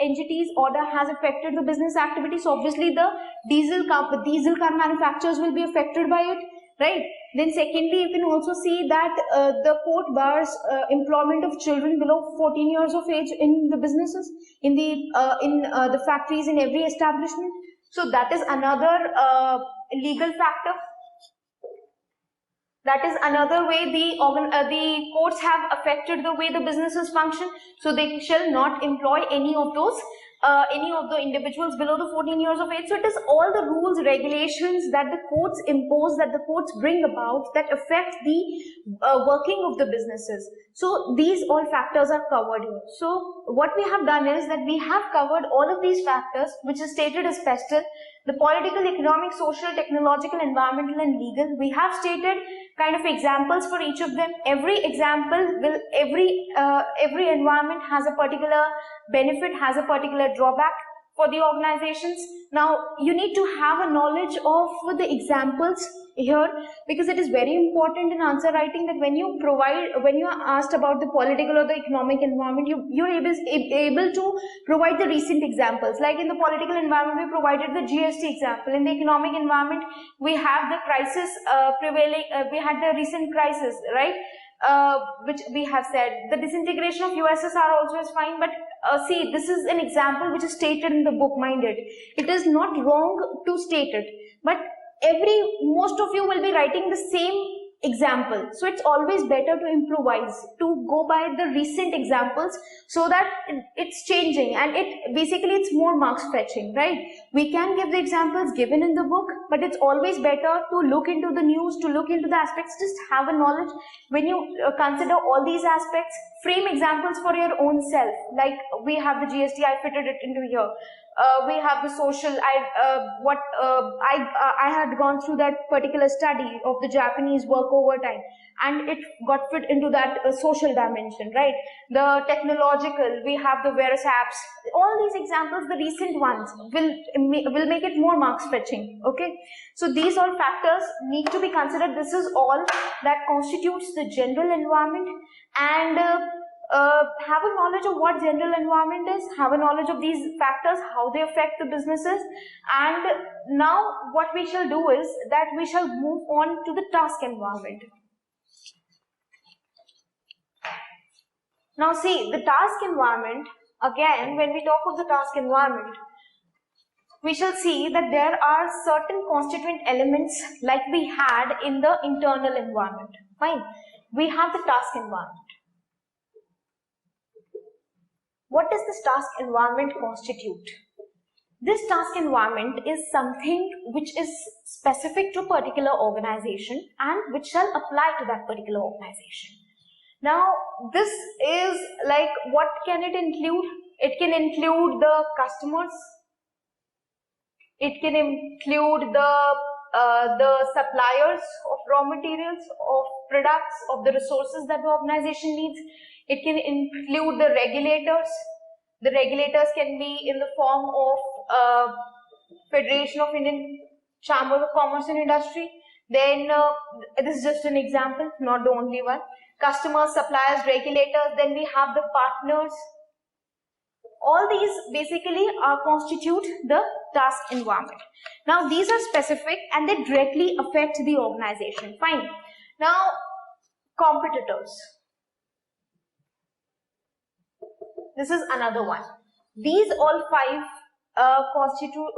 NGT's order has affected the business activity, so obviously the diesel car manufacturers will be affected by it, right? Then secondly, you can also see that the court bars employment of children below 14 years of age in the businesses, in the factories, in every establishment. So that is another legal factor. That is another way the courts have affected the way the businesses function. So they shall not employ any of the individuals below the 14 years of age. So it is all the rules, regulations that the courts impose, that the courts bring about, that affect the working of the businesses. So these all factors are covered here. So what we have done is that we have covered all of these factors, which is stated as pestle, the political, economic, social, technological, environmental, and legal. We have stated kind of examples for each of them. Every example will, every environment has a particular benefit, has a particular drawback for the organizations. Now you need to have a knowledge of the examples here, because it is very important in answer writing that when you are asked about the political or the economic environment, you're able to provide the recent examples. Like in the political environment, we provided the GST example. In the economic environment, we have the crisis prevailing, we had the recent crisis, right? Which we have said. The disintegration of USSR also is fine, but see, this is an example which is stated in the book, mind it. It is not wrong to state it, but most of you will be writing the same example. So it's always better to improvise, to go by the recent examples, so that it's changing, and it's more marks fetching, right? We can give the examples given in the book, but it's always better to look into the news, to look into the aspects, just have a knowledge. When you consider all these aspects, frame examples for your own self. Like we have the GST, I fitted it into here. We have the social, I had gone through that particular study of the Japanese work overtime, and it got fit into that social dimension, right? The technological, we have the various apps. All these examples, the recent ones, will make it more marks fetching, okay? So these all factors need to be considered. This is all that constitutes the general environment, and have a knowledge of what general environment is, have a knowledge of these factors, how they affect the businesses. And now what we shall do is that we shall move on to the task environment. Now see, the task environment, again, when we talk of the task environment, we shall see that there are certain constituent elements like we had in the internal environment. Fine. we have the task environment. What does this task environment constitute? This task environment is something which is specific to a particular organization and which shall apply to that particular organization. Now, this is like, what can it include? It can include the customers. It can include the suppliers of raw materials, of products, of the resources that the organization needs. It can include the regulators. The regulators can be in the form of Federation of Indian Chambers of Commerce and Industry. Then this is just an example, not the only one. Customers, suppliers, regulators. Then we have the partners. All these basically constitute the task environment. Now these are specific and they directly affect the organization. Fine. Now competitors. This is another one. These all five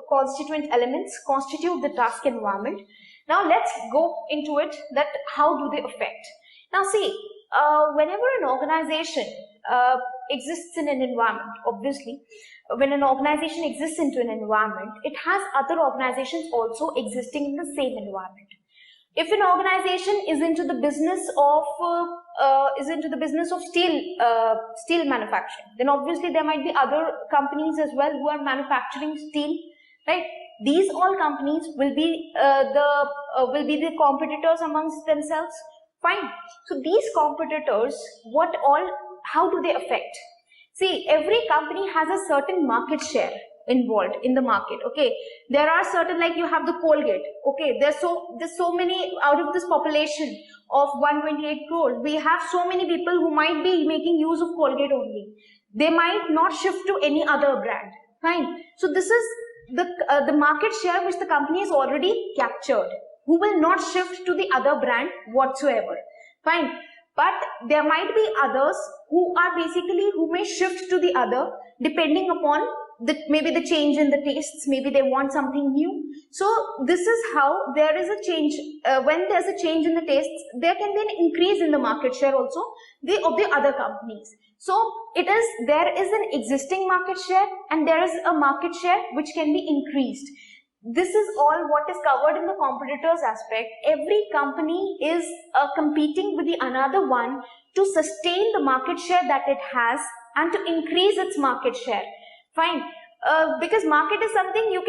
constituent elements constitute the task environment. Now let's go into it, that how do they affect. Now see, whenever an organization exists in an environment, obviously, when an organization exists into an environment, it has other organizations also existing in the same environment. If an organization is into the business of steel manufacturing, then obviously there might be other companies as well who are manufacturing steel, right? These all companies will be the competitors amongst themselves. Fine. So these competitors, how do they affect? See, every company has a certain market share involved in the market. Okay, there are certain, like you have the Colgate. Okay, there's so many out of this population of 128 crores. We have so many people who might be making use of Colgate only. They might not shift to any other brand. Fine. So this is the market share which the company has already captured, who will not shift to the other brand whatsoever. Fine. But there might be others who may shift to the other depending upon maybe the change in the tastes, maybe they want something new. So this is how there is a change. When there's a change in the tastes, there can be an increase in the market share also of the other companies. So there is an existing market share and there is a market share which can be increased. This is all what is covered in the competitors aspect. Every company is competing with the another one to sustain the market share that it has and to increase its market share. Fine. Because market is something you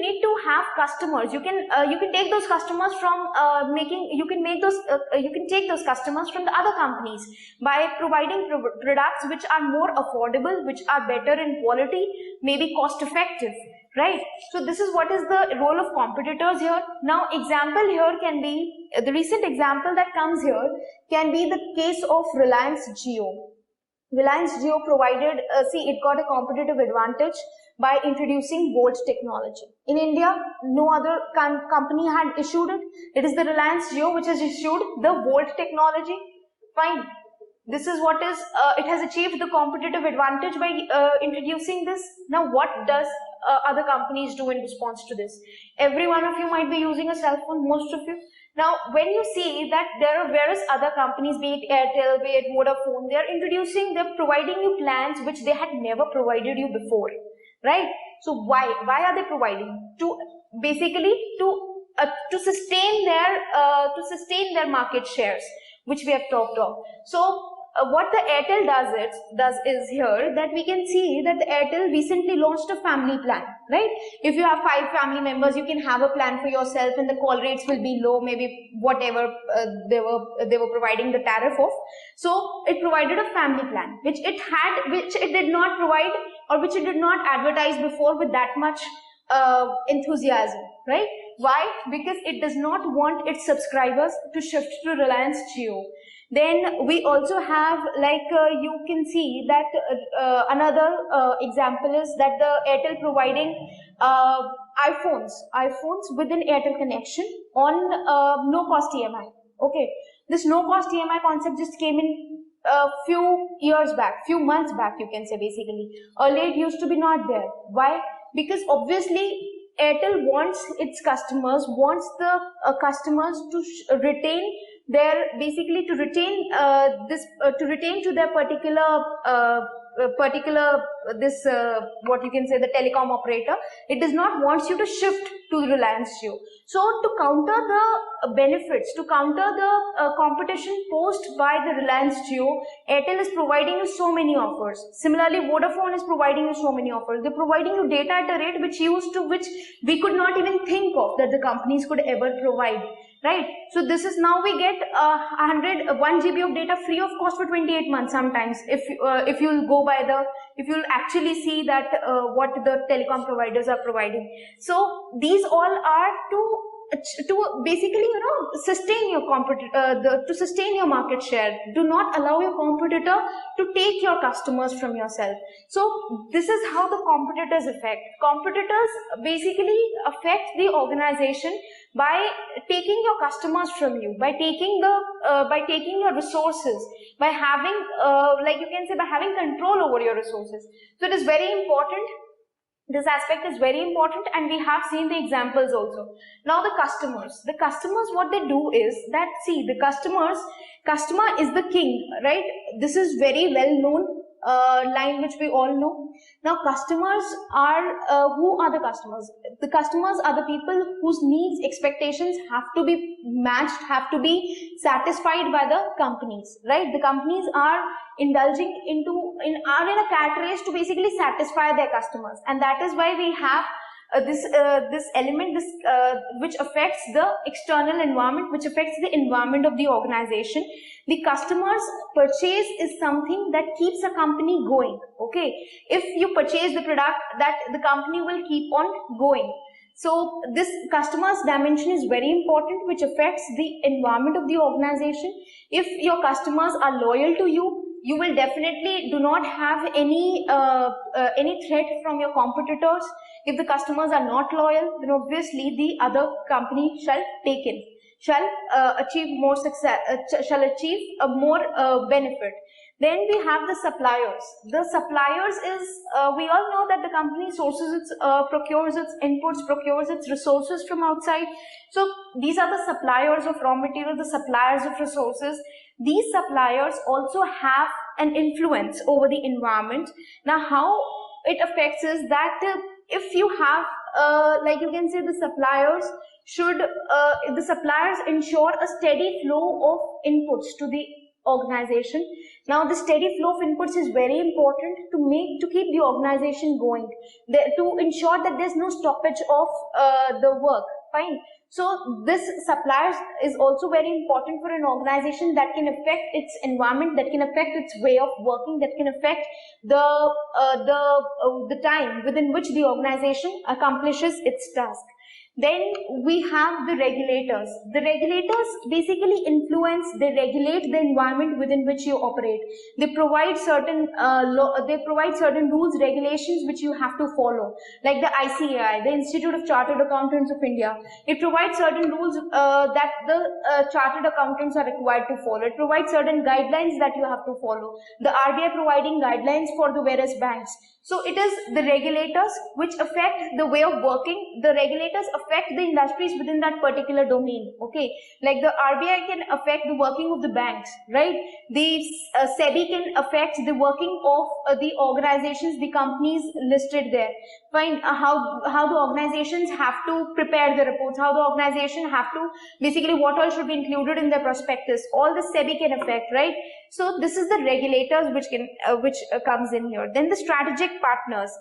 need to have customers. You can take those customers from you can take those customers from the other companies by providing products which are more affordable, which are better in quality, maybe cost effective. Right. So this is what is the role of competitors here. Now example here can be, the recent example that comes here can be the case of Reliance Jio. Reliance Jio provided, it got a competitive advantage by introducing Volt technology. In India, no other company had issued it. It is the Reliance Jio which has issued the Volt technology. Fine. This is what is, it has achieved the competitive advantage by introducing this. Now what does other companies do in response to this? Every one of you might be using a cell phone, most of you. Now when you see that there are various other companies, be it Airtel, be it Vodafone, they're providing you plans which they had never provided you before, right? So why are they providing? To basically to sustain their market shares, which we have talked of. So what the Airtel does is here that we can see that the Airtel recently launched a family plan, right? If you have 5 family members, you can have a plan for yourself and the call rates will be low, maybe whatever they were providing the tariff of. So it provided a family plan, which it did not provide, or which it did not advertise before with that much enthusiasm, right? Why? Because it does not want its subscribers to shift to Reliance Jio. Then we also have, like you can see that another example is that the Airtel providing iPhones with an Airtel connection on no cost EMI. Okay, this no cost EMI concept just came in a few months back, you can say basically. Earlier it used to be not there. Why? Because obviously Airtel wants its customers, wants the customers to retain they're basically to retain to their what you can say, the telecom operator. It does not want you to shift to Reliance Jio. So to counter the benefits, to counter the competition posed by the Reliance Jio, Airtel is providing you so many offers. Similarly, Vodafone is providing you so many offers. They're providing you data at a rate which we could not even think of that the companies could ever provide. Right? So this is, now we get 1 GB of data free of cost for 28 months sometimes, if you'll go by if you'll actually see that what the telecom providers are providing. So these all are to basically, sustain your to sustain your market share. Do not allow your competitor to take your customers from yourself. So this is how the competitors affect. Competitors basically affect the organization by taking your customers from you, by taking your resources, by having like you can say, by having control over your resources. So it is very important. This aspect is very important, and we have seen the examples also. Now the customers, what they do is that, see, the customer is the king, right? This is very well known line which we all know. Now customers are, who are the customers? The customers are the people whose needs, expectations have to be matched, have to be satisfied by the companies, right? The companies are indulging in a cat race to basically satisfy their customers, and that is why we have this element which affects the external environment, which affects the environment of the organization. The customer's purchase is something that keeps a company going. Okay, if you purchase the product, that the company will keep on going. So this customer's dimension is very important, which affects the environment of the organization. If your customers are loyal to you, you will definitely do not have any threat from your competitors. If the customers are not loyal, then obviously the other company shall achieve more success, shall achieve a more benefit. Then we have the suppliers. The suppliers is, we all know that the company sources its, procures its inputs, procures its resources from outside. So these are the suppliers of raw material, the suppliers of resources. These suppliers also have an influence over the environment. Now how it affects is that if you have, like you can say, the suppliers ensure a steady flow of inputs to the organization. Now the steady flow of inputs is very important to keep the organization going, to ensure that there's no stoppage of the work. Fine. So this suppliers is also very important for an organization, that can affect its environment, that can affect its way of working, that can affect the time within which the organization accomplishes its task. Then we have the regulators. The regulators basically they regulate the environment within which you operate. They provide certain rules, regulations which you have to follow, like the ICAI, the Institute of Chartered Accountants of India. It provides certain rules that the chartered accountants are required to follow. It provides certain guidelines that you have to follow. The RBI providing guidelines for the various banks. So it is the regulators which affect the way of working. The regulators affect the industries within that particular domain. Okay, like the RBI can affect the working of the banks, right? The SEBI can affect the working of the organizations, the companies listed there. Fine. How the organizations have to prepare the reports, how the organization have to basically, what all should be included in their prospectus. All the SEBI can affect, right? So this is the regulators which comes in here. Then the strategic partners.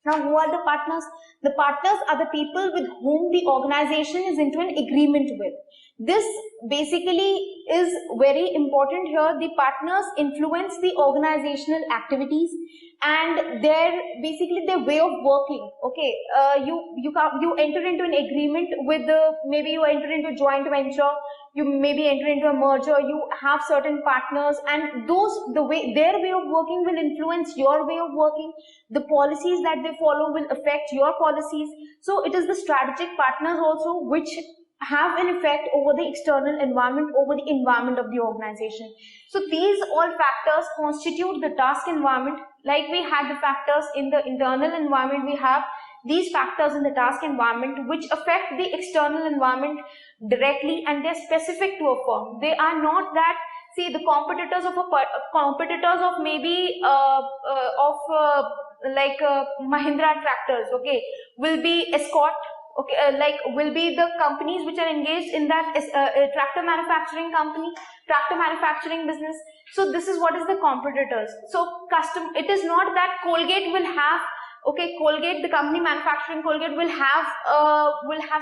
Now, who are the partners? The partners are the people with whom the organization is into an agreement with. This basically is very important here. The partners influence the organizational activities and their way of working. Okay, you enter into an agreement with maybe you enter into a joint venture, you maybe enter into a merger, you have certain partners, and their way of working will influence your way of working. The policies that they follow will affect your policies. So it is the strategic partners also which have an effect over the external environment, over the environment of the organization. So these all factors constitute the task environment. Like we had the factors in the internal environment, we have these factors in the task environment which affect the external environment directly, and they're specific to a firm. They are not that, see, the competitors of maybe Mahindra tractors, okay, will be Escort, okay, will be the companies which are engaged in that tractor manufacturing business. So this is what is the competitors. So it is not that Colgate will have, okay, Colgate, the company manufacturing Colgate will have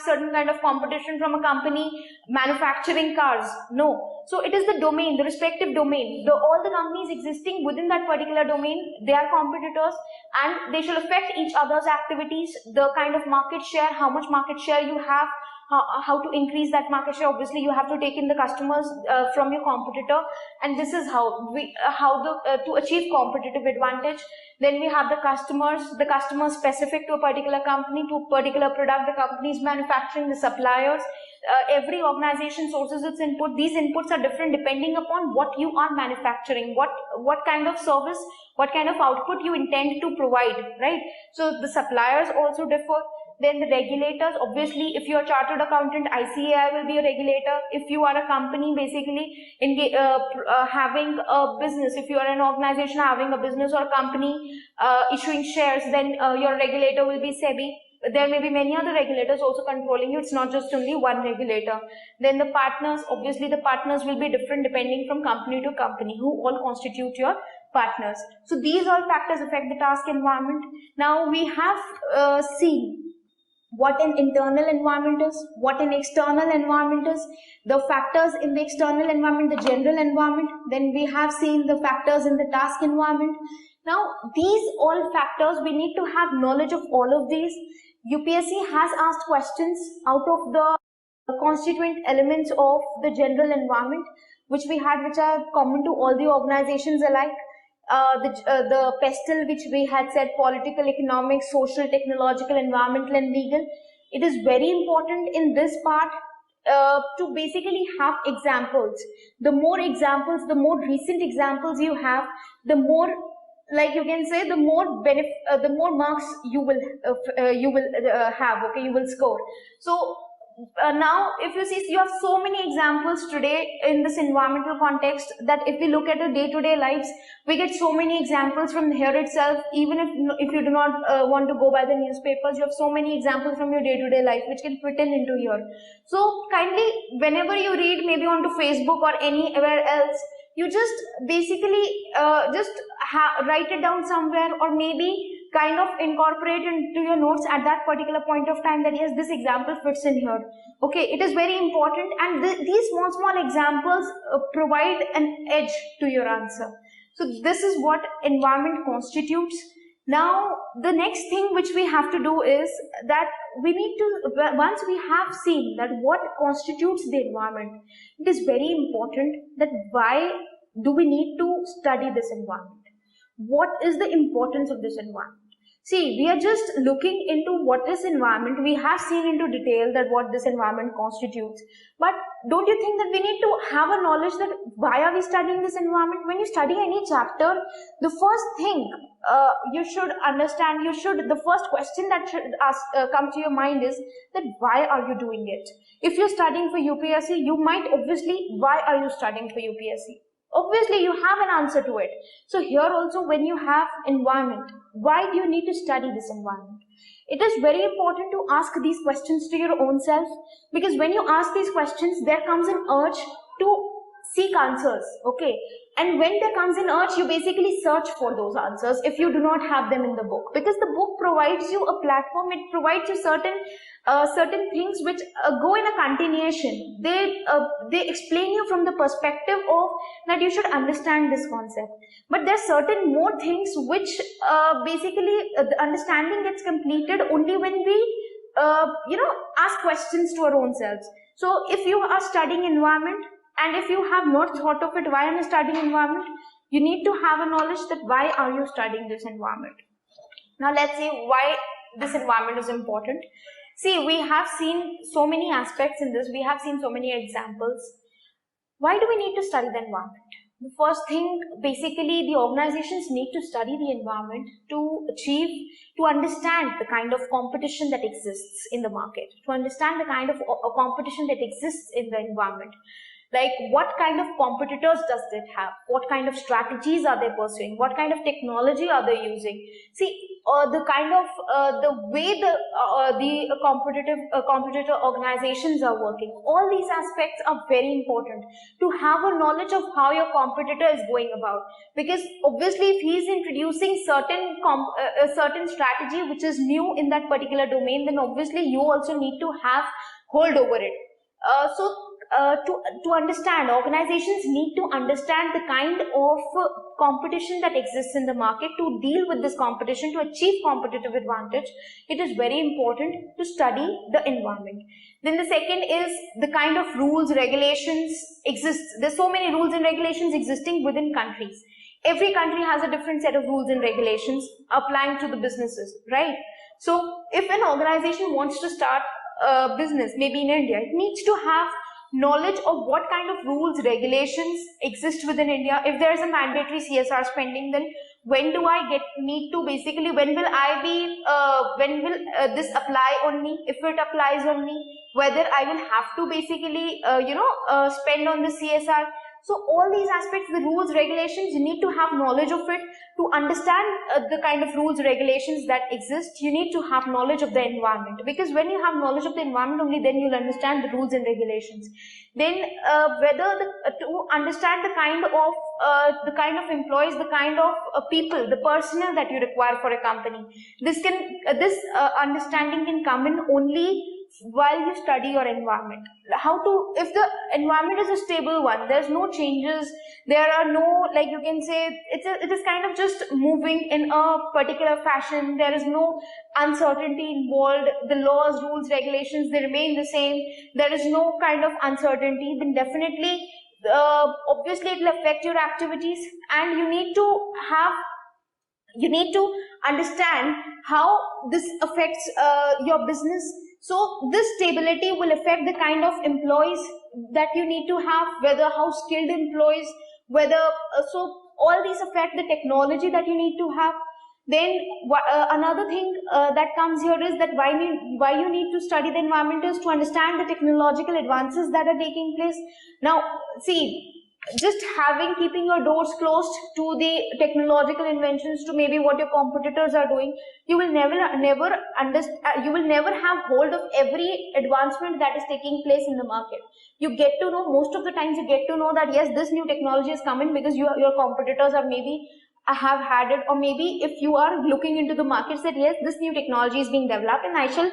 certain kind of competition from a company manufacturing cars. No. So it is the domain, the respective domain. All the companies existing within that particular domain, they are competitors, and they should affect each other's activities, the kind of market share, how much market share you have, how to increase that market share. Obviously, you have to take in the customers from your competitor, and this is how to achieve competitive advantage. Then we have the customers specific to a particular company, to a particular product, the company is manufacturing, the suppliers. Every organization sources its input. These inputs are different depending upon what you are manufacturing, what kind of service, what kind of output you intend to provide, right? So the suppliers also differ. Then the regulators, obviously, if you are a chartered accountant, ICAI will be a regulator. If you are a company basically having a business, if you are an organization having a business or a company issuing shares, then your regulator will be SEBI. There may be many other regulators also controlling you. It's not just only one regulator. Then the partners, obviously the partners will be different depending from company to company, who all constitute your partners. So these all factors affect the task environment. Now we have seen what an internal environment is, what an external environment is, the factors in the external environment, the general environment. Then we have seen the factors in the task environment. Now these all factors, we need to have knowledge of all of these. UPSC has asked questions out of the constituent elements of the general environment, which are common to all the organizations alike. The pestle, which we had said, political, economic, social, technological, environmental, and legal. It is very important in this part to basically have examples. The more examples, the more recent examples you have, the more, like you can say, the more marks you will have, okay, you will score. So now if you see, you have so many examples today in this environmental context, that if we look at our day-to-day lives, we get so many examples from here itself. Even if you do not want to go by the newspapers, you have so many examples from your day-to-day life which can fit into here. So kindly, whenever you read, maybe onto Facebook or anywhere else, you just basically write it down somewhere, or maybe kind of incorporate into your notes at that particular point of time, that yes, this example fits in here. Okay, it is very important, and these small examples provide an edge to your answer. So this is what environment constitutes. Now the next thing which we have to do is that we need to, once we have seen that what constitutes the environment, it is very important that why do we need to study this environment? What is the importance of this environment? See, we are just looking into what is environment. We have seen into detail that what this environment constitutes. But don't you think that we need to have a knowledge that why are we studying this environment? When you study any chapter, the first thing you should understand, the first question that should come to your mind is that why are you doing it? If you're studying for UPSC, you might obviously, why are you studying for UPSC? Obviously, you have an answer to it. So here also, when you have environment, why do you need to study this environment? It is very important to ask these questions to your own self, because when you ask these questions, there comes an urge to seek answers, okay? And when there comes an urge, you basically search for those answers if you do not have them in the book, because the book provides you a platform. It provides you certain things which go in a continuation. They explain you from the perspective of that you should understand this concept. But there are certain more things which basically the understanding gets completed only when we ask questions to our own selves. So if you are studying environment, and if you have not thought of it, why am I studying environment? You need to have a knowledge that why are you studying this environment. Now let's see why this environment is important. See, we have seen so many aspects in this. We have seen so many examples. Why do we need to study the environment? The first thing, basically, the organizations need to study the environment to understand the kind of competition that exists in the market, to understand the kind of competition that exists in the environment. Like, what kind of competitors does it have? What kind of strategies are they pursuing? What kind of technology are they using? See, the kind of the way the competitor organizations are working. All these aspects are very important to have a knowledge of how your competitor is going about. Because obviously, if he is introducing certain strategy which is new in that particular domain, then obviously you also need to have hold over it. To understand, organizations need to understand the kind of competition that exists in the market. To deal with this competition, to achieve competitive advantage, it is very important to study the environment. Then the second is the kind of rules, regulations exist. There's so many rules and regulations existing within countries. Every country has a different set of rules and regulations applying to the businesses, right? So if an organization wants to start a business, maybe in India, it needs to have knowledge of what kind of rules, regulations exist within India. If there is a mandatory CSR spending, then when do I when will I be, when will this apply on me? If it applies on me, whether I will have to basically, spend on the CSR. So all these aspects, the rules, regulations, you need to have knowledge of it. To understand the kind of rules, regulations that exist, you need to have knowledge of the environment. Because when you have knowledge of the environment, only then you'll understand the rules and regulations. Then to understand the kind of employees, the kind of people, the personnel that you require for a company. This understanding can come in only while you study your environment. If the environment is a stable one, there's no changes, there are no, like you can say, it is kind of just moving in a particular fashion, there is no uncertainty involved, the laws, rules, regulations, they remain the same, there is no kind of uncertainty, then definitely, obviously it will affect your activities, and you need to understand how this affects your business. So this stability will affect the kind of employees that you need to have, whether how skilled employees, whether, so all these affect the technology that you need to have. Then another thing that comes here is that why you need to study the environment is to understand the technological advances that are taking place. Now, see, just keeping your doors closed to the technological inventions, to maybe what your competitors are doing, you will never understand, you will never have hold of every advancement that is taking place in the market. You get to know, most of the times you get to know that yes, this new technology is coming because your competitors are maybe have had it, or maybe if you are looking into the market, that yes, this new technology is being developed and I shall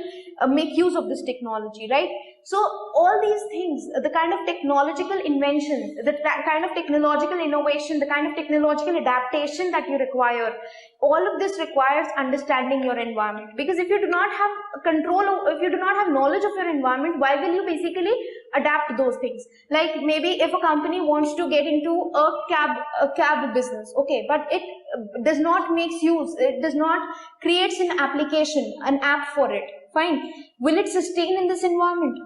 make use of this technology, right? So all these things, the kind of technological invention, the kind of technological innovation, the kind of technological adaptation that you require, all of this requires understanding your environment. Because if you do not have control, if you do not have knowledge of your environment, why will you basically adapt those things? Like maybe if a company wants to get into a cab business, okay, but it does not it does not creates an application, an app for it, fine. Will it sustain in this environment?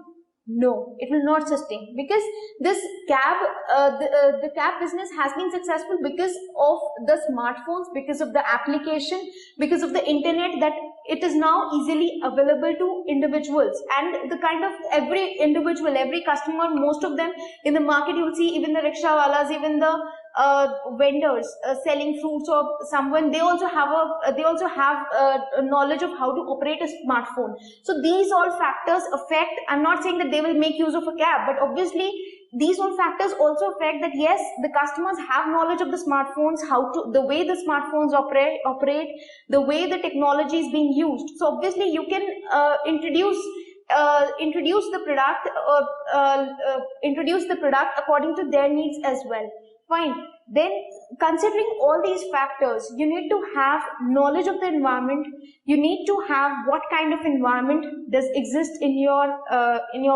No, it will not sustain, because this the cab business has been successful because of the smartphones, because of the application, because of the internet, that it is now easily available to individuals, and the kind of every individual, every customer, most of them in the market, you will see even the rickshawalas, even the vendors selling fruits, or someone, they also have a knowledge of how to operate a smartphone. So these all factors affect, I'm not saying that they will make use of a cab, but obviously these all factors also affect that yes, the customers have knowledge of the smartphones, the way the smartphones operate, the way the technology is being used. So obviously you can introduce the product according to their needs as well. Fine. Then, considering all these factors, you need to have knowledge of the environment. You need to have what kind of environment does exist in your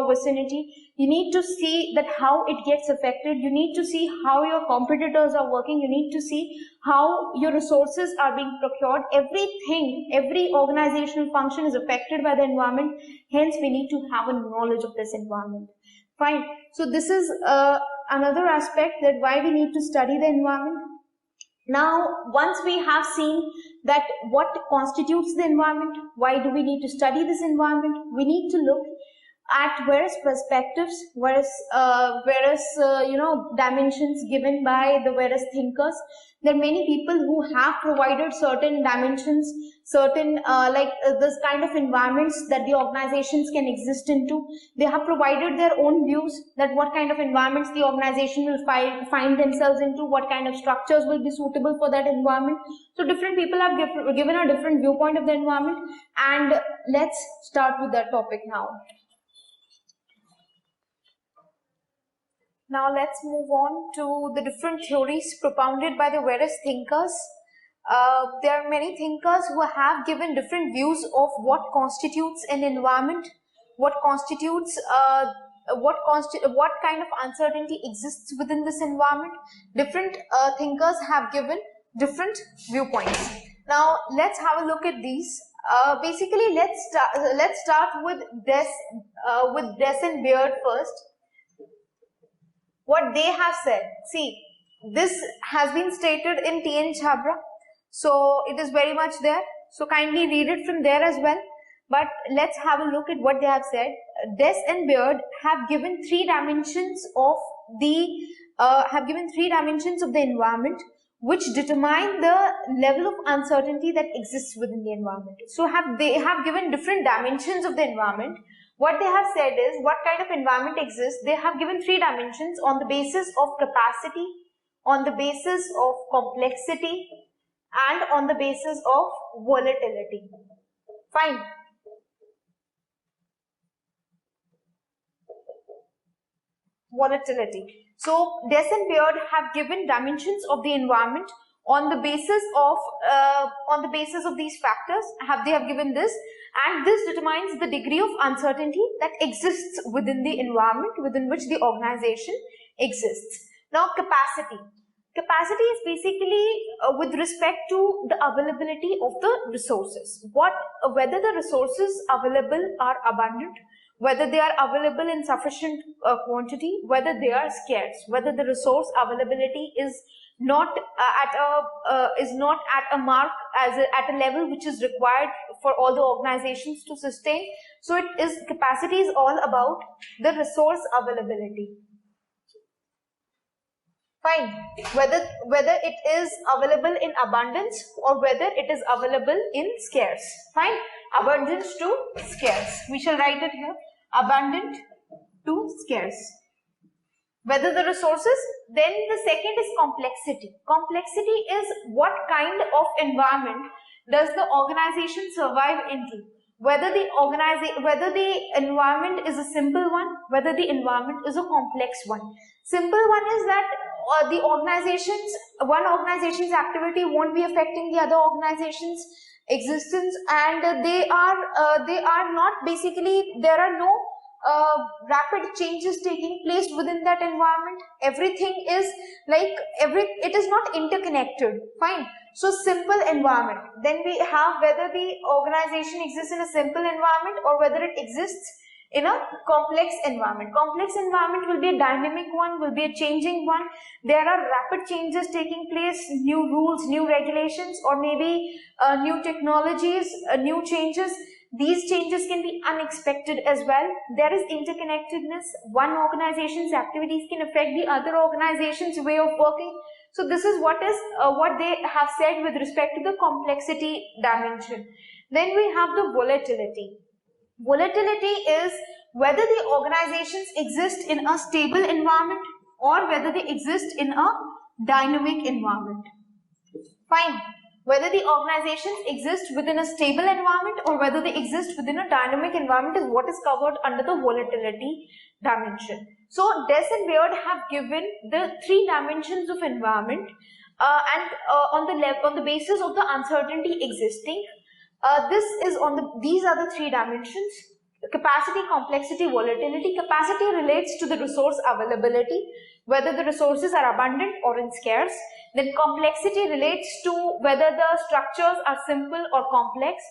vicinity. You need to see that how it gets affected. You need to see how your competitors are working. You need to see how your resources are being procured. Everything, every organizational function is affected by the environment. Hence, we need to have a knowledge of this environment. Fine. So this is another aspect that why we need to study the environment. Now, once we have seen that what constitutes the environment, why do we need to study this environment, we need to look at various perspectives, various dimensions given by the various thinkers. There are many people who have provided certain dimensions, certain this kind of environments that the organizations can exist into. They have provided their own views that what kind of environments the organization will find themselves into, what kind of structures will be suitable for that environment. So different people have given a different viewpoint of the environment, and let's start with that topic now. Now let's move on to the different theories propounded by the various thinkers. There are many thinkers who have given different views of what constitutes an environment, what constitutes what kind of uncertainty exists within this environment. Different thinkers have given different viewpoints. Now let's have a look at these. Basically, let's start with Des and Beard first. What they have said. See, this has been stated in TN Chhabra, so it is very much there. So kindly read it from there as well. But let's have a look at what they have said. Des and Beard have given three dimensions of the environment, which determine the level of uncertainty that exists within the environment. So they have given different dimensions of the environment. What they have said is what kind of environment exists. They have given three dimensions on the basis of capacity, on the basis of complexity, and on the basis of volatility. Fine. Volatility. So Des and Beard have given dimensions of the environment on the basis of these factors. They have given this, and this determines the degree of uncertainty that exists within the environment within which the organization exists. Now, capacity. Capacity is basically with respect to the availability of the resources. Whether the resources available are abundant, whether they are available in sufficient quantity, whether they are scarce, whether the resource availability is not at a mark at a level which is required for all the organizations to sustain. So capacity is all about the resource availability. Fine. Whether it is available in abundance or whether it is available in scarce. Fine. Abundance to scarce. We shall write it here. Abundant to scarce. Whether the resources, then the second is complexity. Complexity is what kind of environment does the organization survive into. Whether the environment is a simple one, whether the environment is a complex one. Simple one is that one organization's activity won't be affecting the other organization's existence, and there are no rapid changes taking place within that environment. Everything is it is not interconnected. Fine. So simple environment. Then we have whether the organization exists in a simple environment or whether it exists in a complex environment. Complex environment will be a dynamic one, will be a changing one. There are rapid changes taking place, new rules, new regulations, or maybe new technologies, new changes. These changes can be unexpected as well. There is interconnectedness. One organization's activities can affect the other organization's way of working. So this is what they have said with respect to the complexity dimension. Then we have the volatility. Volatility is whether the organizations exist in a stable environment or whether they exist in a dynamic environment. Fine. Whether the organizations exist within a stable environment or whether they exist within a dynamic environment is what is covered under the volatility dimension. So Des and Beard have given the three dimensions of environment on the basis of the uncertainty existing. These are the three dimensions: capacity, complexity, volatility. Capacity relates to the resource availability, whether the resources are abundant or in scarce. Then complexity relates to whether the structures are simple or complex.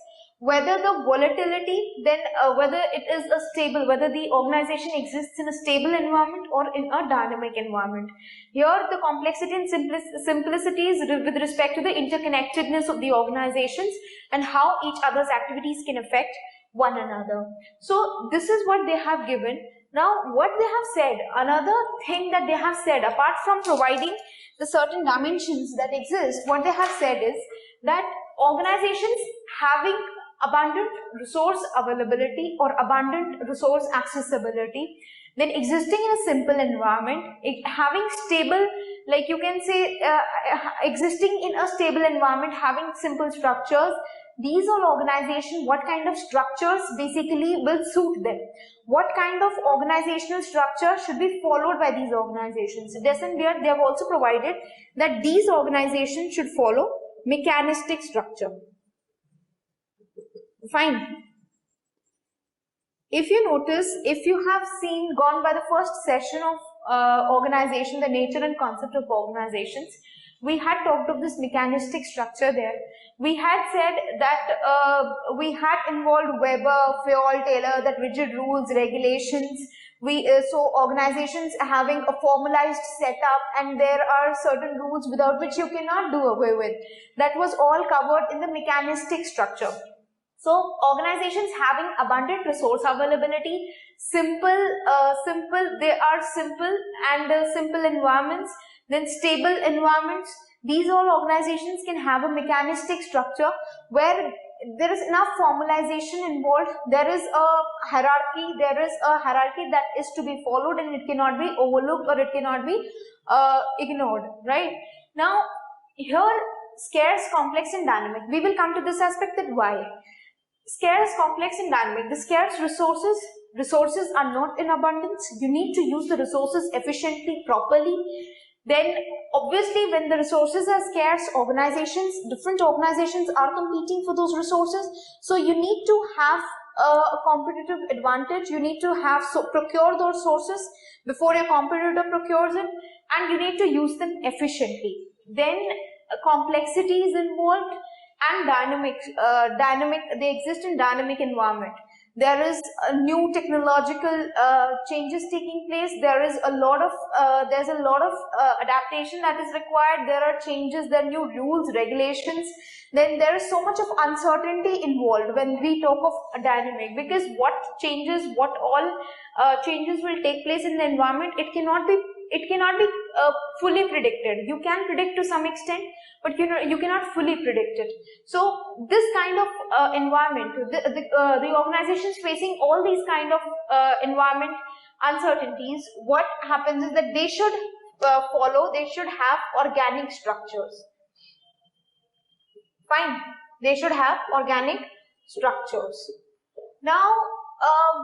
whether the volatility, then whether it is a stable, whether the organization exists in a stable environment or in a dynamic environment. Here the complexity and simplicity is with respect to the interconnectedness of the organizations and how each other's activities can affect one another. So this is what they have given. Now what they have said, another thing that they have said, apart from providing the certain dimensions that exist, what they have said is that organizations having abundant resource availability or abundant resource accessibility, then existing in a simple environment, having stable, like you can say, existing in a stable environment, having simple structures, these all organizations, what kind of structures basically will suit them? What kind of organizational structure should be followed by these organizations? Descent here, they have also provided that these organizations should follow mechanistic structure. Fine. If you notice, if you have gone by the first session of organization, the nature and concept of organizations, we had talked of this mechanistic structure there. We had said that we had involved Weber, Fayol, Taylor, that rigid rules, regulations. So organizations having a formalized setup, and there are certain rules without which you cannot do away with. That was all covered in the mechanistic structure. So organizations having abundant resource availability, simple and simple environments, then stable environments. These all organizations can have a mechanistic structure where there is enough formalization involved. There is a hierarchy. There is a hierarchy that is to be followed, and it cannot be overlooked or it cannot be ignored. Right now, here scarce, complex, and dynamic. We will come to this aspect, that why. Scarce, complex, and dynamic. The scarce resources are not in abundance. You need to use the resources efficiently, properly. Then obviously when the resources are scarce, different organizations are competing for those resources. So you need to have a competitive advantage. You need to procure those sources before your competitor procures it, and you need to use them efficiently. Then complexity is involved, and they exist in dynamic environment. There is a new technological changes taking place. There's a lot of adaptation that is required. There are changes, there are new rules, regulations. Then there is so much of uncertainty involved when we talk of a dynamic, because what all changes will take place in the environment, it cannot be fully predicted. You can predict to some extent, but you cannot fully predict it. So this kind of environment, the organizations facing all these kind of environment uncertainties, what happens is that they should have organic structures. Fine, they should have organic structures. Now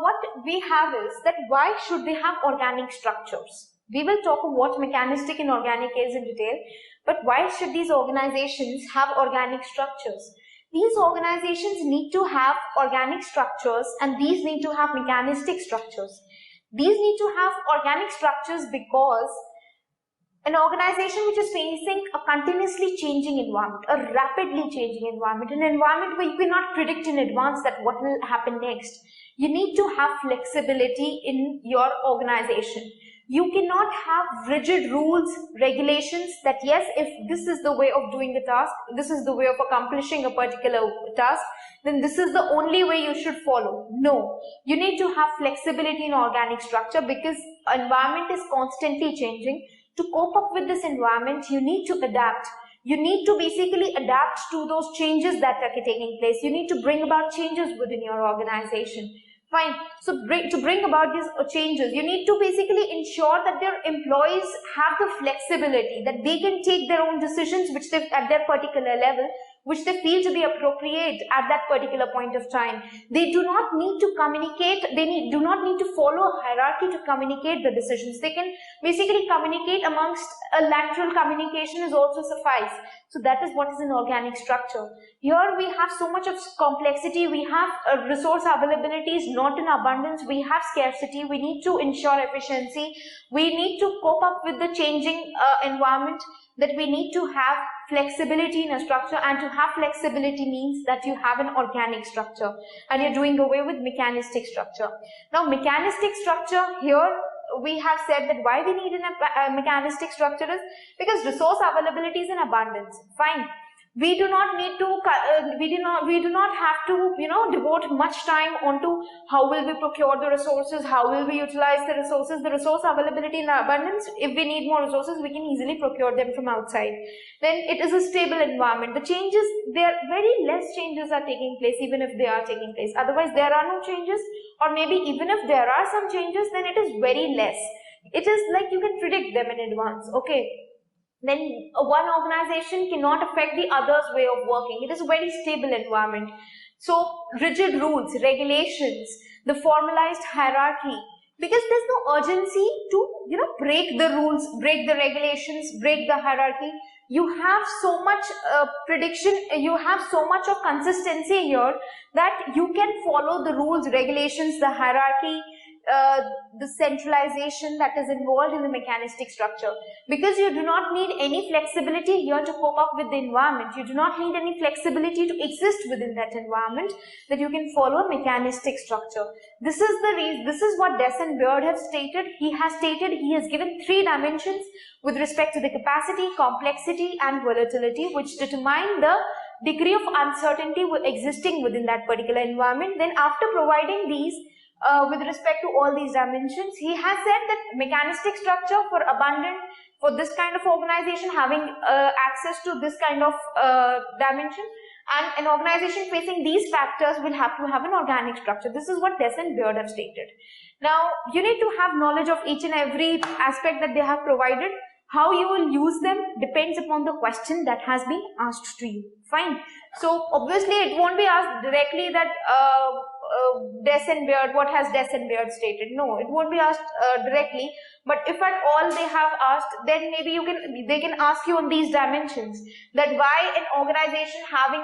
what we have is that why should they have organic structures? We will talk of what mechanistic and organic is in detail, but why should these organizations have organic structures? These organizations need to have organic structures, and these need to have mechanistic structures. These need to have organic structures because an organization which is facing a continuously changing environment, a rapidly changing environment, an environment where you cannot predict in advance that what will happen next, you need to have flexibility in your organization. You cannot have rigid rules, regulations that yes, if this is the way of doing the task, this is the way of accomplishing a particular task, then this is the only way you should follow. No, you need to have flexibility in organic structure because environment is constantly changing. To cope up with this environment, you need to adapt. You need to basically adapt to those changes that are taking place. You need to bring about changes within your organization. Fine. So to bring about these changes, you need to basically ensure that their employees have the flexibility, that they can take their own decisions which they at their particular level, which they feel to be appropriate at that particular point of time. They do not need to communicate, do not need to follow a hierarchy to communicate the decisions. They can basically communicate amongst a lateral communication is also suffice. So that is what is an organic structure. Here we have so much of complexity, we have resource availability is not in abundance, we have scarcity, we need to ensure efficiency, we need to cope up with the changing environment, that we need to have flexibility in a structure, and to have flexibility means that you have an organic structure and you're doing away with mechanistic structure. Now mechanistic structure, here we have said that why we need a mechanistic structure is because resource availability is in abundance. Fine. We do not need to, we do not have to, devote much time onto how will we procure the resources, how will we utilize the resources. The resource availability in abundance, if we need more resources, we can easily procure them from outside. Then it is a stable environment. The changes, very less changes are taking place, even if they are taking place. Otherwise, there are no changes, or maybe even if there are some changes, then it is very less. It is like you can predict them in advance, okay? Then one organization cannot affect the other's way of working. It is a very stable environment. So rigid rules, regulations, the formalized hierarchy, because there's no urgency to break the rules, break the regulations, break the hierarchy. You have so much prediction, you have so much of consistency here that you can follow the rules, regulations, the hierarchy, the centralization that is involved in the mechanistic structure, because you do not need any flexibility here to cope up with the environment. You do not need any flexibility to exist within that environment, that you can follow a mechanistic structure. This is the reason, this is what Des and Beard have stated. He has given 3 dimensions with respect to the capacity, complexity and volatility, which determine the degree of uncertainty existing within that particular environment. Then after providing these with respect to all these dimensions, he has said that mechanistic structure for abundant, for this kind of organization having access to this kind of dimension, and an organization facing these factors will have to have an organic structure. This is what Des and Beard have stated. Now you need to have knowledge of each and every aspect that they have provided. How you will use them depends upon the question that has been asked to you. Fine. So obviously it won't be asked directly that Des and Beard, what has Des and Beard stated? No, it won't be asked directly. But if at all they have asked, then maybe they can ask you on these dimensions, that why an organization having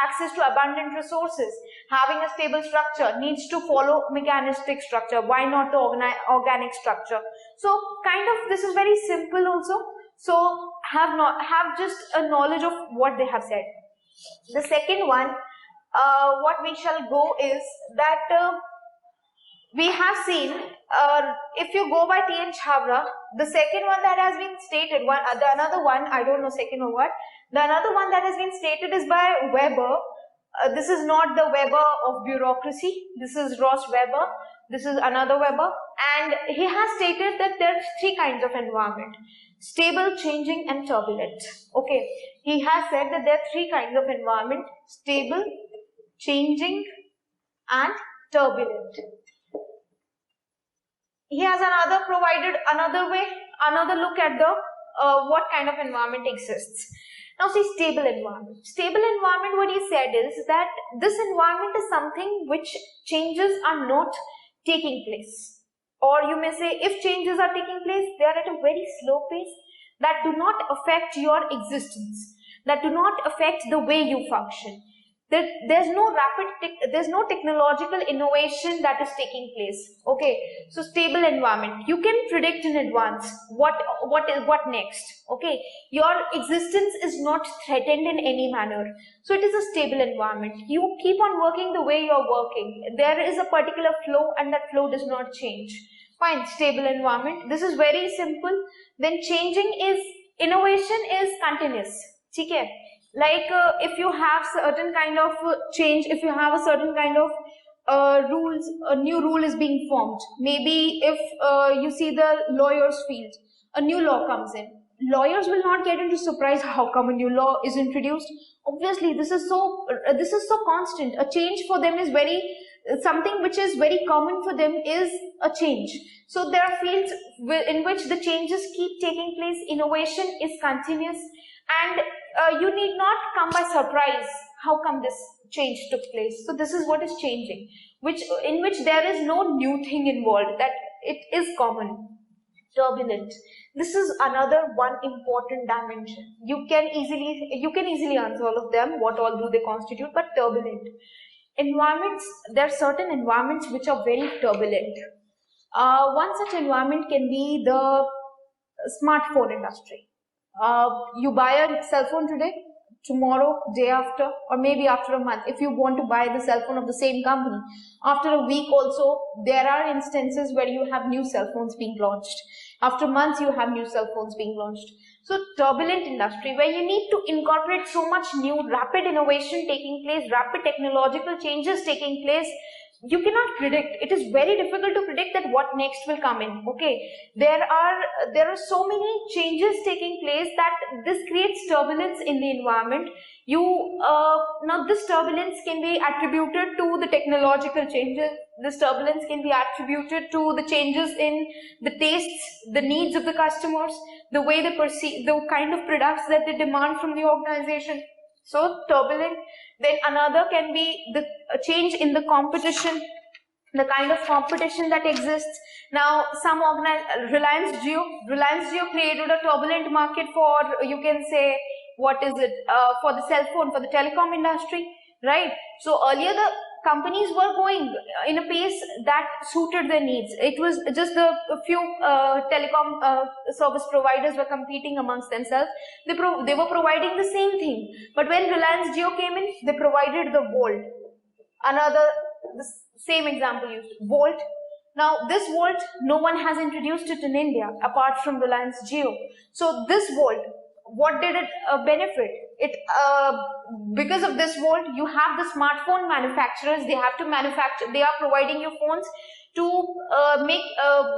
access to abundant resources, having a stable structure, needs to follow mechanistic structure. Why not the organic structure? So kind of this is very simple also. So have just a knowledge of what they have said. The second one, what we shall go is that we have seen, if you go by T.N. Chhabra, the second one that has been stated, another one, I don't know second or what, the another one that has been stated is by Weber. This is not the Weber of bureaucracy, this is Ross Weber, this is another Weber, and he has stated that there are 3 kinds of environment: stable, changing and turbulent. Okay, he has said that there are 3 kinds of environment: stable, changing and turbulent. He has provided another way, another look at the what kind of environment exists. Now see, stable environment. Stable environment, what he said is that this environment is something which changes are not taking place. Or you may say, if changes are taking place, they are at a very slow pace that do not affect your existence, that do not affect the way you function. There's no technological innovation that is taking place. Okay, so stable environment, you can predict in advance what next. Okay, your existence is not threatened in any manner. So it is a stable environment. You keep on working the way you're working. There is a particular flow and that flow does not change. Fine, stable environment. This is very simple. Then changing is, innovation is continuous. Okay? Like if you have certain kind of change, if you have a certain kind of rules, a new rule is being formed. Maybe if you see the lawyers field, a new law comes in. Lawyers will not get into surprise how come a new law is introduced. Obviously, this is so constant. A change for them is something which is very common for them is a change. So there are fields in which the changes keep taking place. Innovation is continuous, and you need not come by surprise how come this change took place. So this is what is changing, in which there is no new thing involved, that it is common. Turbulent. This is another one important dimension. You can easily answer all of them, what all do they constitute, but turbulent. Environments, there are certain environments which are very turbulent. One such environment can be the smartphone industry. You buy a cell phone today, tomorrow, day after, or maybe after a month. If you want to buy the cell phone of the same company, after a week also, there are instances where you have new cell phones being launched. After months, you have new cell phones being launched. So turbulent industry where you need to incorporate so much new rapid innovation taking place, rapid technological changes taking place. You cannot predict. It is very difficult to predict that what next will come in. Okay, there are so many changes taking place that this creates turbulence in the environment. Now this turbulence can be attributed to the technological changes. This turbulence can be attributed to the changes in the tastes, the needs of the customers, the way they perceive, the kind of products that they demand from the organization. So turbulent. Then another can be the change in the competition, the kind of competition that exists. Now, Reliance Jio created a turbulent market for, you can say, what is it, for the cell phone, for the telecom industry, right? So earlier the companies were going in a pace that suited their needs. It was just a few telecom service providers were competing amongst themselves. They were providing the same thing. But when Reliance Jio came in, they provided the Volt. The same example used, Volt. Now this Volt, no one has introduced it in India apart from Reliance Jio. So this Volt, what did it benefit? Because of this Volt, you have the smartphone manufacturers. They have to manufacture. They are providing you phones to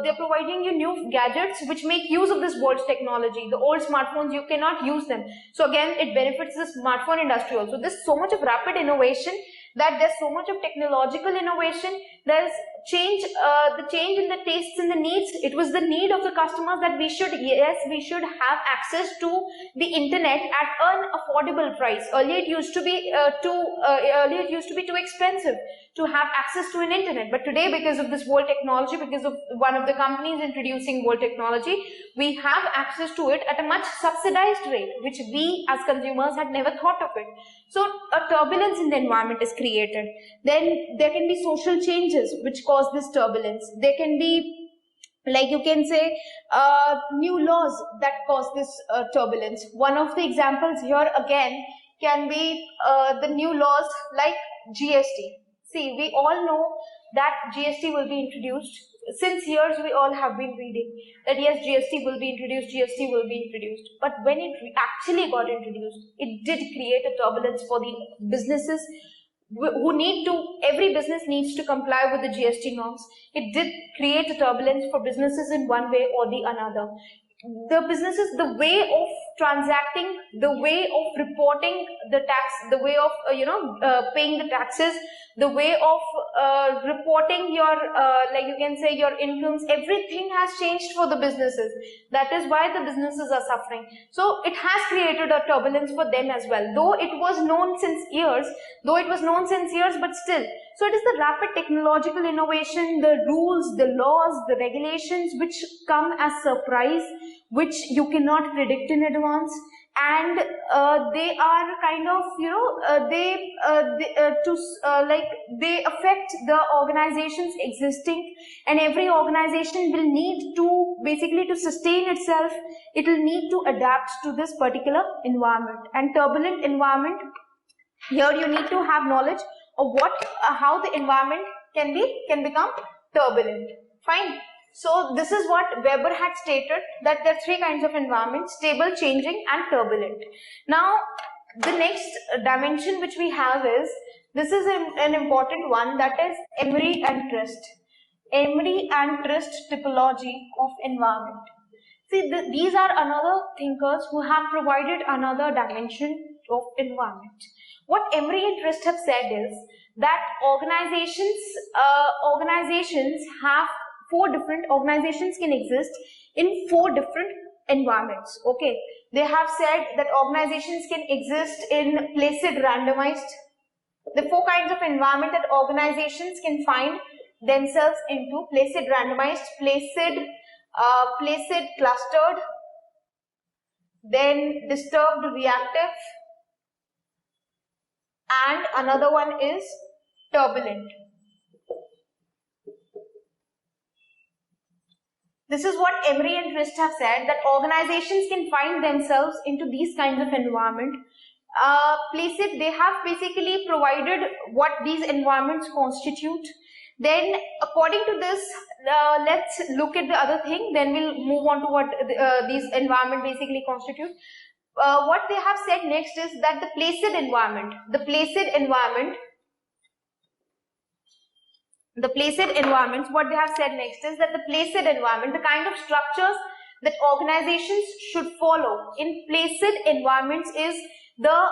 they're providing you new gadgets which make use of this Volt technology. The old smartphones, you cannot use them. So again, it benefits the smartphone industry also. There's so much of rapid innovation, that there's so much of technological innovation. There's the change in the tastes and the needs. It was the need of the customers that we should have access to the internet at an affordable price. Earlier it used to be too expensive to have access to an internet. But today, because of this Volt technology, because of one of the companies introducing Volt technology, we have access to it at a much subsidized rate, which we as consumers had never thought of it. So a turbulence in the environment is created. Then there can be social changes which cause this turbulence. There can be, like you can say, new laws that cause this turbulence. One of the examples here again can be the new laws like GST. See, we all know that GST will be introduced. Since years we all have been reading that yes, GST will be introduced, GST will be introduced. But when it actually got introduced, it did create a turbulence for the businesses every business needs to comply with the GST norms. It did create a turbulence for businesses in one way or the another. The businesses, the way of transacting, the way of reporting the tax, the way of paying the taxes, the way of reporting your like you can say your incomes, everything has changed for the businesses. That is why the businesses are suffering. So it has created a turbulence for them as well, though it was known since years, but still. So it is the rapid technological innovation, the rules, the laws, the regulations which come as surprise, which you cannot predict in advance, and they are kind of they affect the organizations existing, and every organization will need to basically to sustain itself. It will need to adapt to this particular environment. And turbulent environment, here you need to have knowledge of how the environment can become turbulent. Fine. So this is what Weber had stated, that there are three kinds of environments: stable, changing, and turbulent. Now the next dimension which we have is, this is an important one, that is Emery and Trist. Emery and Trist typology of environment. See, these are another thinkers who have provided another dimension of environment. What Emery and Trist have said is that organizations can exist in 4 different environments. Okay, they have said that organizations can exist in placid, randomized. The 4 kinds of environment that organizations can find themselves into: placid, randomized, placid clustered, then disturbed, reactive, and another one is turbulent. This is what Emery and Trist have said, that organizations can find themselves into these kinds of environment. Placid, they have basically provided what these environments constitute. Then according to this, let's look at the other thing, then we'll move on to what these environment basically constitute. What they have said next is that the placid environment, what they have said next is that the placid environment, the kind of structures that organizations should follow in placid environments is the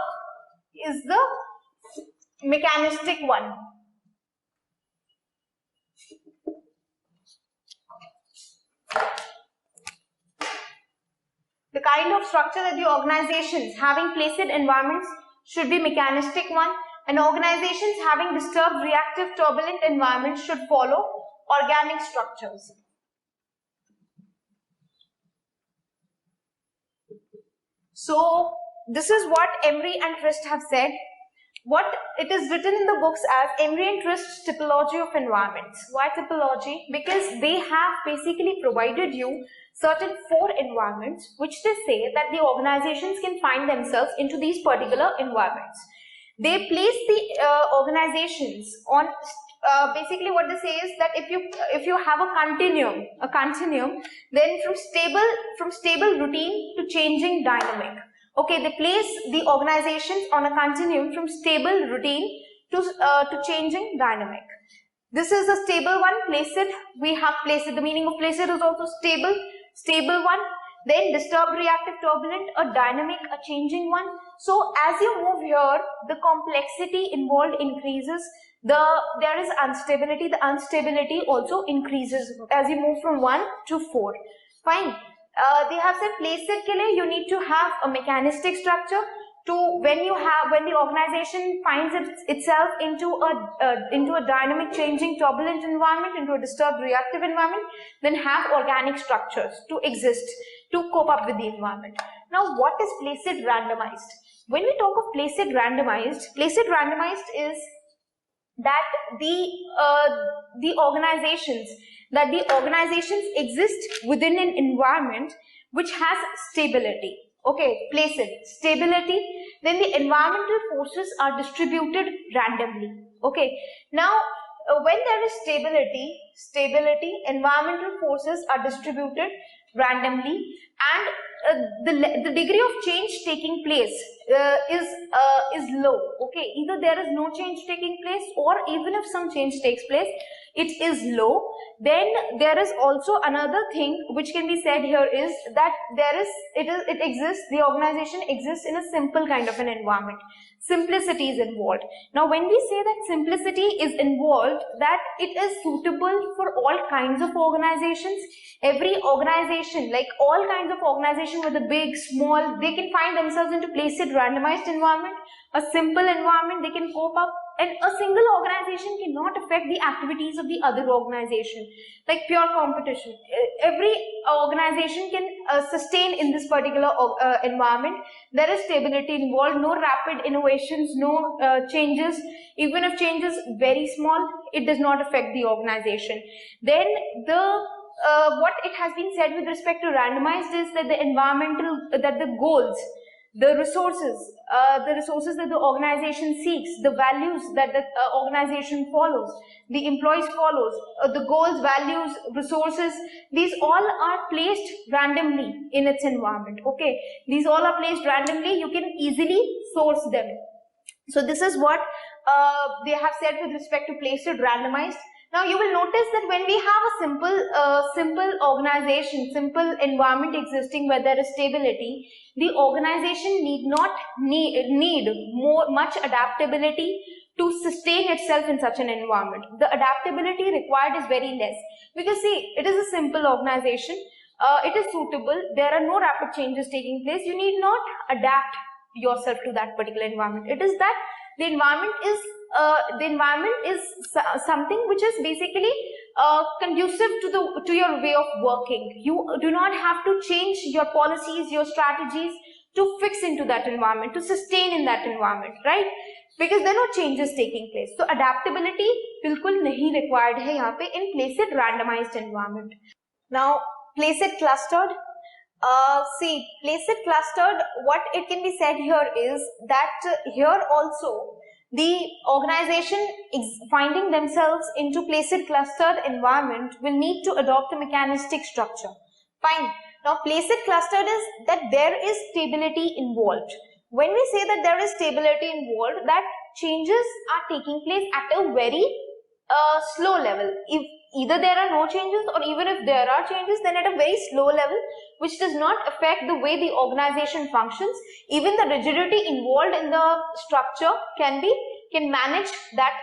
mechanistic one. The kind of structure that the organizations having placid environments should be mechanistic one, and organizations having disturbed, reactive, turbulent environments should follow organic structures. So this is what Emery and Trist have said. What it is written in the books as Emery and Trist's Topology of Environments. Why typology? Because they have basically provided you certain 4 environments which they say that the organizations can find themselves into these particular environments. They place the organizations on basically what they say is that if you have a continuum, then from stable routine to changing dynamic. Okay, they place the organizations on a continuum from stable routine to changing dynamic. This is a stable one, placid. We have placid. The meaning of placid is also stable one. Then disturbed, reactive, turbulent, a dynamic, a changing one. So as you move here, the complexity involved increases. There is instability. The instability also increases as you move from 1 to 4. Fine. They have said placid ke liye you need to have a mechanistic structure. When the organization finds itself into a dynamic, changing, turbulent environment, into a disturbed, reactive environment, then have organic structures to exist to cope up with the environment. Now, what is placid randomized? When we talk of placid randomized is that the organizations exist within an environment which has stability. Okay, placid, stability. Then the environmental forces are distributed randomly. Okay, now when there is stability, environmental forces are distributed randomly, and the degree of change taking place is low. Okay, either there is no change taking place, or even if some change takes place, it is low. Then there is also another thing which can be said here is that the organization exists in a simple kind of an environment. Simplicity is involved. Now when we say that simplicity is involved, that it is suitable for all kinds of organizations. Every organization, like all kinds of organization, whether big, small, they can find themselves into placid, randomized environment, a simple environment they can cope up, and a single organization cannot affect the activities of the other organization, like pure competition. Every organization can sustain in this particular environment. There is stability involved, no rapid innovations, no changes. Even if changes very small, it does not affect the organization. Then what it has been said with respect to randomized is that the goals, the resources that the organization seeks, the values that the organization follows, the employees follows, the goals, values, resources, these all are placed randomly in its environment. Okay, these all are placed randomly. You can easily source them. So this is what they have said with respect to placid, randomized. Now you will notice that when we have a simple organization, simple environment existing where there is stability, the organization need not need much adaptability to sustain itself in such an environment. The adaptability required is very less, because see, it is a simple organization, it is suitable, there are no rapid changes taking place, you need not adapt yourself to that particular environment. It is that the environment is something which is basically conducive to your way of working. You do not have to change your policies, your strategies to fix into that environment, to sustain in that environment, right? Because there are no changes taking place. So adaptability bilkul nahi required hai yahan pe in placid randomized environment. Now place it clustered. See, place it clustered, what it can be said here is that here also the organization finding themselves into place it clustered environment will need to adopt a mechanistic structure. Fine. Now, place it clustered is that there is stability involved. When we say that there is stability involved, that changes are taking place at a very slow level. If either there are no changes, or even if there are changes, then at a very slow level, which does not affect the way the organization functions. Even the rigidity involved in the structure can manage that,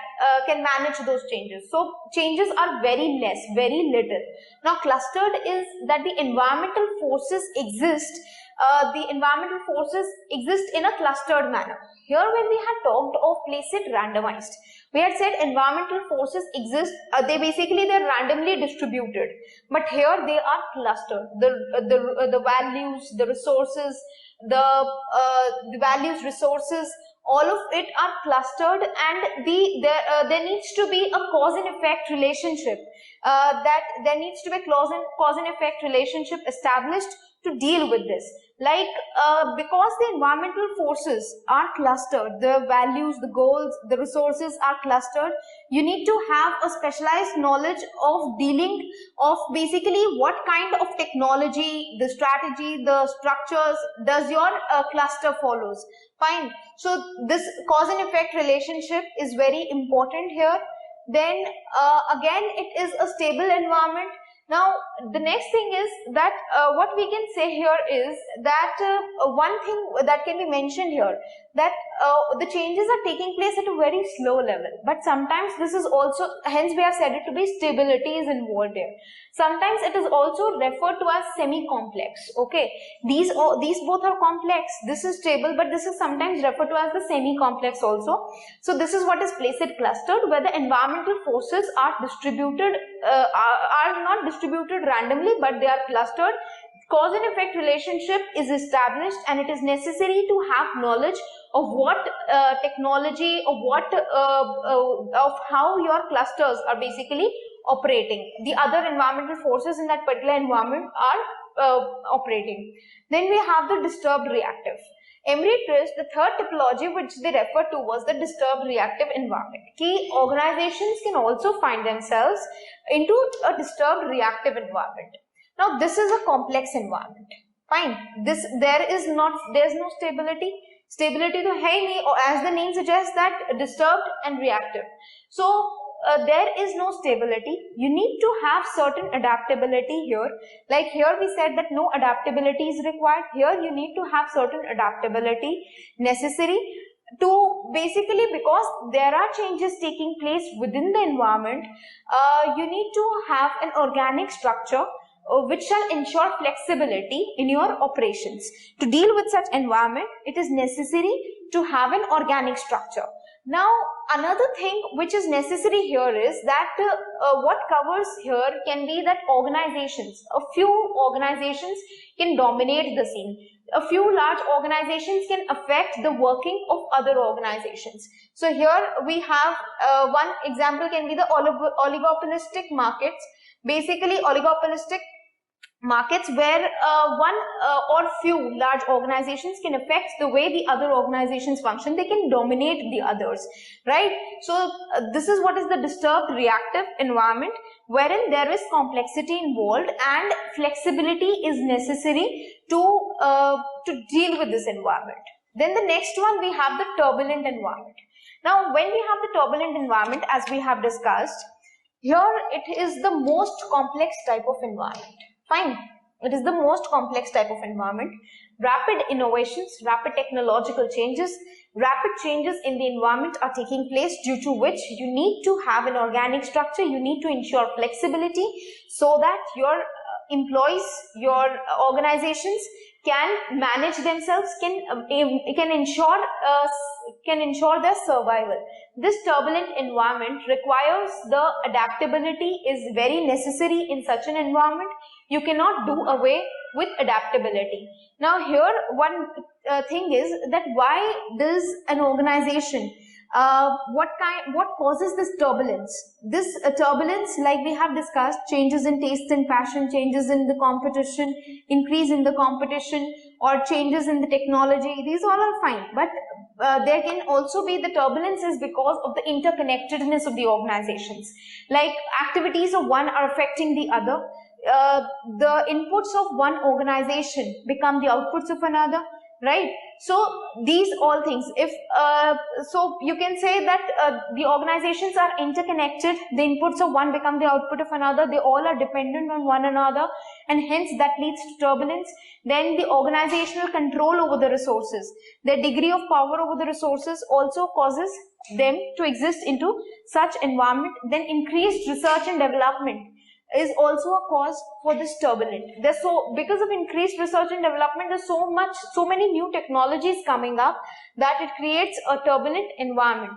can manage those changes. So changes are very less, very little. Now, clustered is that the environmental forces exist. The environmental forces exist in a clustered manner. Here, when we had talked of place it randomized, we had said environmental forces exist. They're randomly distributed, but here they are clustered. The values, the resources, the values, resources, all of it are clustered, and there needs to be a cause and effect relationship. That there needs to be a cause and effect relationship established to deal with this. Like, because the environmental forces are clustered, the values, the goals, the resources are clustered, you need to have a specialized knowledge of dealing of basically what kind of technology, the strategy, the structures does your cluster follows. Fine. So this cause and effect relationship is very important here. Then again, it is a stable environment. Now, the next thing is that what we can say here is that one thing that can be mentioned here, that the changes are taking place at a very slow level, but sometimes this is also, hence we have said it to be stability is involved here. Sometimes it is also referred to as semi-complex. Okay, these both are complex. This is stable, but this is sometimes referred to as the semi-complex also. So this is what is place it clustered, where the environmental forces are distributed, are not distributed randomly, but they are clustered. Cause and effect relationship is established, and it is necessary to have knowledge of what technology, of what of how your clusters are basically operating. The other environmental forces in that particular environment are operating. Then we have the disturbed reactive. Emeritus, the third typology which they refer to was the disturbed reactive environment. Key organizations can also find themselves into a disturbed reactive environment. Now, this is a complex environment. Fine. There's no stability. Stability to hai nahi, or as the name suggests, that disturbed and reactive. So there is no stability. You need to have certain adaptability here. Like here we said that no adaptability is required. Here you need to have certain adaptability necessary to basically, because there are changes taking place within the environment, you need to have an organic structure which shall ensure flexibility in your operations. To deal with such environment, it is necessary to have an organic structure. Now, another thing which is necessary here is that what covers here can be that organizations, a few organizations can dominate the scene. A few large organizations can affect the working of other organizations. So here we have one example can be the oligopolistic markets. Basically, oligopolistic markets where one or few large organizations can affect the way the other organizations function. They can dominate the others, right? So this is what is the disturbed reactive environment, wherein there is complexity involved and flexibility is necessary to deal with this environment. Then the next one, we have the turbulent environment. Now, when we have the turbulent environment, as we have discussed, here it is the most complex type of environment. Fine. It is the most complex type of environment. Rapid innovations, rapid technological changes, rapid changes in the environment are taking place, due to which you need to have an organic structure. You need to ensure flexibility so that your employees, your organizations can manage themselves, can ensure their survival. This turbulent environment requires the adaptability is very necessary in such an environment. You cannot do away with adaptability. Now here one thing is that why does an organization What causes this turbulence? This turbulence, like we have discussed, changes in taste and fashion, changes in the competition, increase in the competition, or changes in the technology. These all are fine, but there can also be the turbulence is because of the interconnectedness of the organizations. Like activities of one are affecting the other. The inputs of one organization become the outputs of another, right? So these all things, if so you can say that the organizations are interconnected, the inputs of one become the output of another, they all are dependent on one another, and hence that leads to turbulence. Then the organizational control over the resources, their degree of power over the resources also causes them to exist into such environment. Then increased research and development is also a cause for this turbulence. Because of increased research and development, there's so many new technologies coming up that it creates a turbulent environment.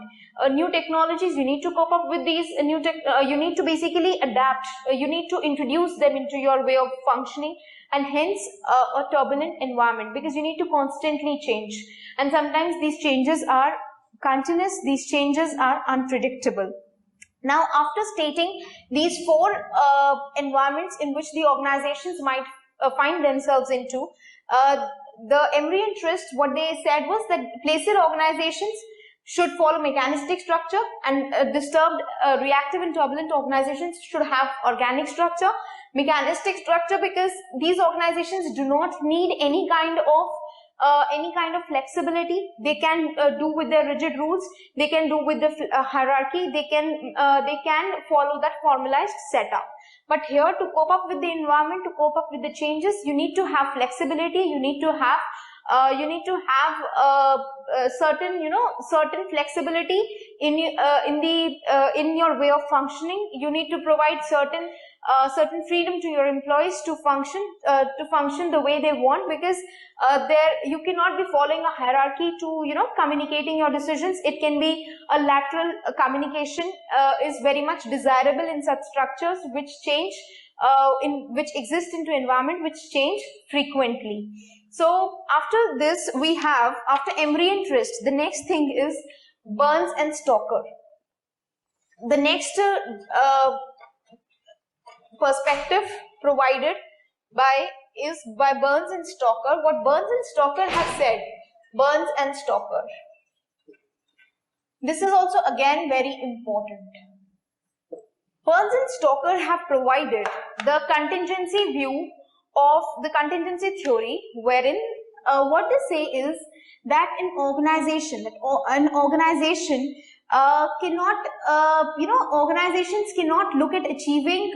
New technologies, you need to cope up with these you need to basically adapt, you need to introduce them into your way of functioning, and hence a turbulent environment, because you need to constantly change, and sometimes these changes are continuous, these changes are unpredictable. Now, after stating these four environments in which the organizations might find themselves into, the embryonist, what they said was that placer organizations should follow mechanistic structure, and disturbed, reactive and turbulent organizations should have organic structure. Mechanistic structure, because these organizations do not need any kind of flexibility. They can do with their rigid rules, they can do with the hierarchy, they can follow that formalized setup. But here, to cope up with the environment, to cope up with the changes, you need to have flexibility, you need to have certain flexibility in your way of functioning. You need to provide certain freedom to your employees to function the way they want, because you cannot be following a hierarchy to communicating your decisions. It can be a lateral communication is very much desirable in such structures which change which exist into environment which change frequently. So after this, we have, after embryonist, the next thing is Burns and Stoker. The next perspective provided is by Burns and Stoker. What Burns and Stoker have said, Burns and Stoker. This is also again very important. Burns and Stoker have provided the contingency view of the contingency theory, wherein what they say is that an organization cannot, organizations cannot look at achieving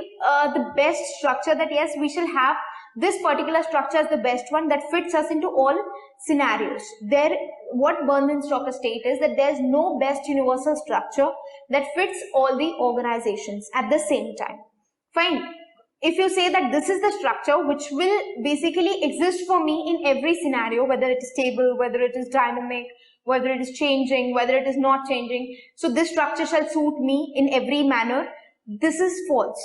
the best structure, that yes, we shall have this particular structure as the best one that fits us into all scenarios. What Burns and Stoker state is that there is no best universal structure that fits all the organizations at the same time. Fine. If you say that this is the structure which will basically exist for me in every scenario, whether it is stable, whether it is dynamic, whether it is changing, whether it is not changing, so this structure shall suit me in every manner, this is false.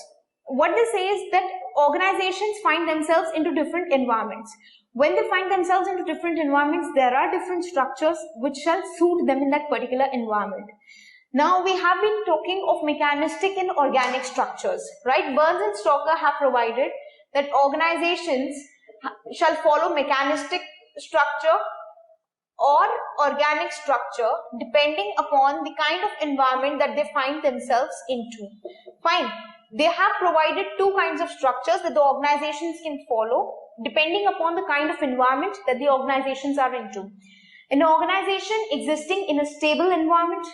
What they say is that organizations find themselves into different environments. When they find themselves into different environments, there are different structures which shall suit them in that particular environment. Now, we have been talking of mechanistic and organic structures, right? Burns and Stoker have provided that organizations shall follow mechanistic structure or organic structure depending upon the kind of environment that they find themselves into. Fine. They have provided two kinds of structures that the organizations can follow depending upon the kind of environment that the organizations are into. An organization existing in a stable environment,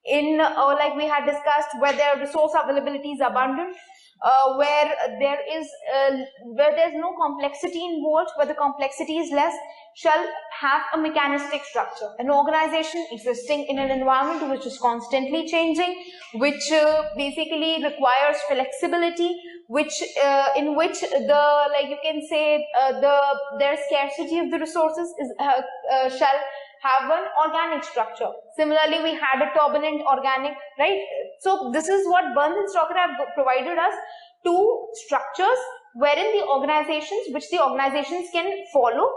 like we had discussed, where their resource availability is abundant, where there's no complexity involved, where the complexity is less, shall have a mechanistic structure. An organization existing in an environment which is constantly changing, which basically requires flexibility, in which their scarcity of the resources is shall have an organic structure. Similarly, we had a turbulent organic, right? So this is what Burns and Stoker have provided us, two structures wherein the organizations can follow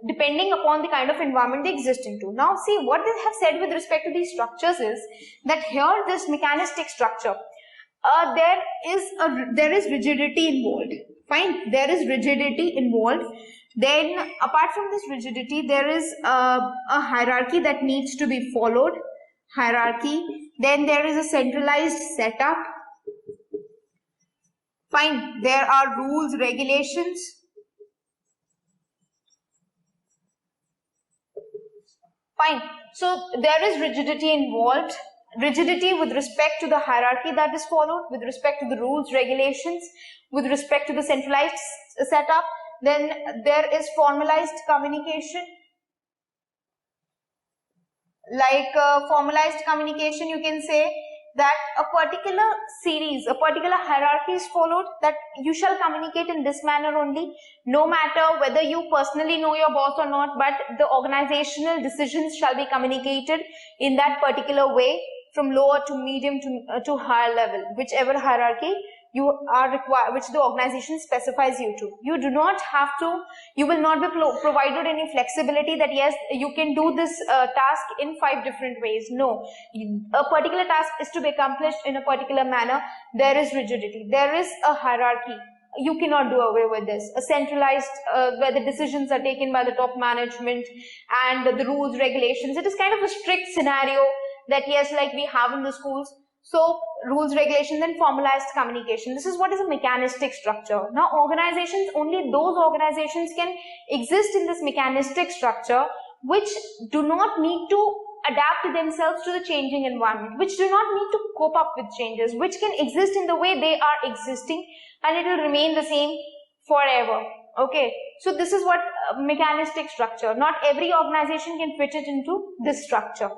depending upon the kind of environment they exist into. Now see, what they have said with respect to these structures is that here this mechanistic structure, there is rigidity involved. Fine, there is rigidity involved. Then apart from this rigidity, there is a hierarchy that needs to be followed. Hierarchy. Then there is a centralized setup. Fine, there are rules, regulations. Fine, so there is rigidity involved. Rigidity with respect to the hierarchy that is followed, with respect to the rules, regulations, with respect to the centralized setup. Then there is formalized communication. Like formalized communication, you can say that a particular series, a particular hierarchy is followed, that you shall communicate in this manner only, no matter whether you personally know your boss or not, but the organizational decisions shall be communicated in that particular way, from lower to medium to higher level, whichever hierarchy you are required, which the organization specifies you to. You do not have to, you will not be provided any flexibility that yes, you can do this task in 5 different ways. No, a particular task is to be accomplished in a particular manner. There is rigidity, there is a hierarchy. You cannot do away with this. A centralized, where the decisions are taken by the top management and the rules, regulations. It is kind of a strict scenario that yes, like we have in the schools. So rules, regulations, and formalized communication. This is what is a mechanistic structure. Now organizations, only those organizations can exist in this mechanistic structure which do not need to adapt themselves to the changing environment, which do not need to cope up with changes, which can exist in the way they are existing and it will remain the same forever. Okay, so this is what mechanistic structure. Not every organization can fit it into this structure.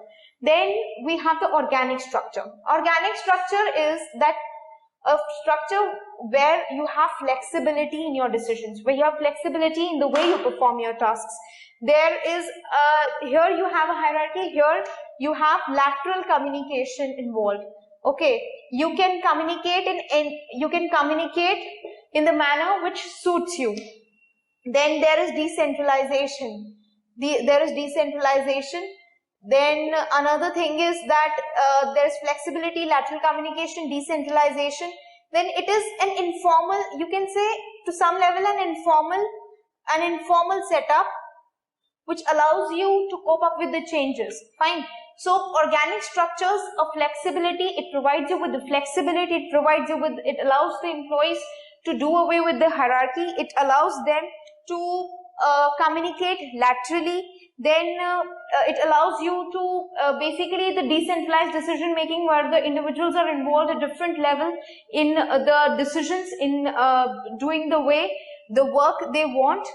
Then we have the organic structure. Organic structure is that a structure where you have flexibility in your decisions, where you have flexibility in the way you perform your tasks. There is here you have a hierarchy, here you have lateral communication involved. Okay, you can communicate in the manner which suits you. Then there is decentralization. There is decentralization. Then another thing is that there is flexibility, lateral communication, decentralization. Then it is an informal, you can say to some level an informal setup which allows you to cope up with the changes. Fine. So organic structures of flexibility, it provides you with the flexibility, it allows the employees to do away with the hierarchy, it allows them to communicate laterally. Then it allows you to basically the decentralized decision making, where the individuals are involved at different level in the decisions, in doing the work they want,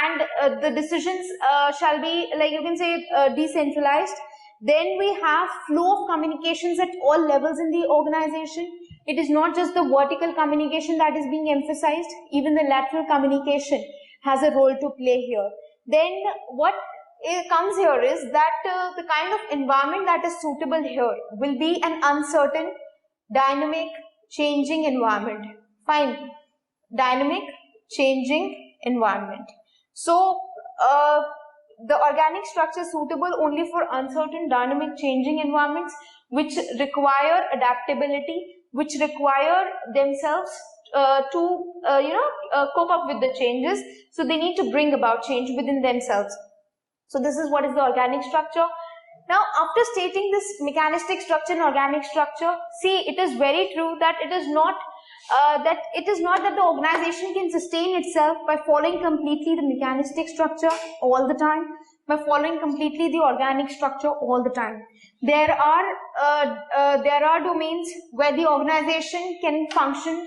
and the decisions shall be, like you can say, decentralized. Then we have flow of communications at all levels in the organization. It is not just the vertical communication that is being emphasized, even the lateral communication has a role to play here. Then what comes here is that the kind of environment that is suitable here will be an uncertain, dynamic, changing environment. Fine. Dynamic, changing environment. So the organic structure is suitable only for uncertain, dynamic, changing environments which require adaptability, which require themselves to cope up with the changes. So they need to bring about change within themselves. So this is what is the organic structure. Now after stating this mechanistic structure and organic structure, see, it is very true that it is not that the organization can sustain itself by following completely the mechanistic structure all the time, by following completely the organic structure all the time. There are domains where the organization can function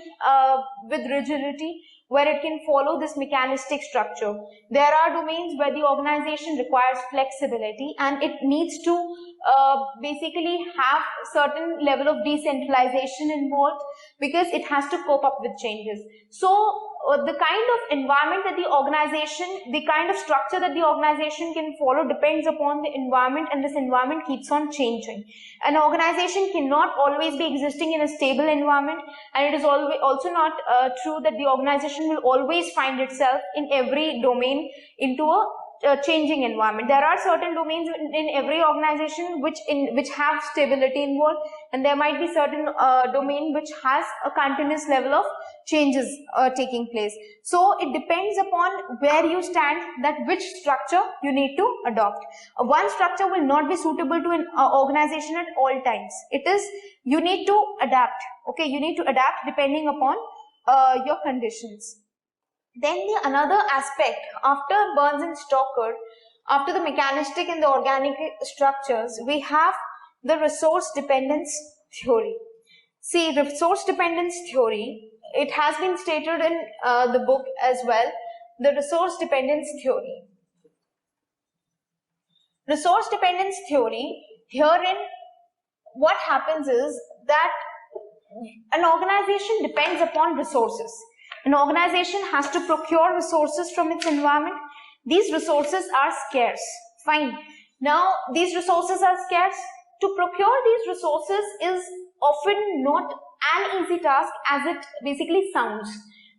with rigidity, where it can follow this mechanistic structure. There are domains where the organization requires flexibility and it needs to basically have certain level of decentralization involved, because it has to cope up with changes. So the kind of environment that the organization, the kind of structure that the organization can follow depends upon the environment, and this environment keeps on changing. An organization cannot always be existing in a stable environment, and it is also not true that the organization will always find itself in every domain into a changing environment. There are certain domains in every organization which have stability involved, and there might be certain domain which has a continuous level of changes taking place. So it depends upon where you stand, that which structure you need to adopt. One structure will not be suitable to an organization at all times. It is, you need to adapt. Okay, you need to adapt depending upon your conditions. Then the another aspect, after Burns and Stoker, after the mechanistic and the organic structures, we have the resource dependence theory. See, resource dependence theory, it has been stated in the book as well, the resource dependence theory. Resource dependence theory, herein what happens is that an organization depends upon resources. An organization has to procure resources from its environment. These resources are scarce. Fine. Now, these resources are scarce. To procure these resources is often not an easy task as it basically sounds.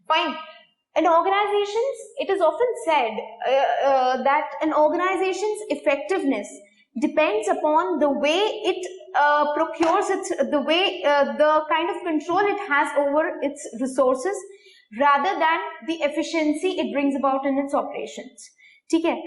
Fine. In organizations, it is often said that an organization's effectiveness depends upon the way it procures its, the kind of control it has over its resources, rather than the efficiency it brings about in its operations. Okay.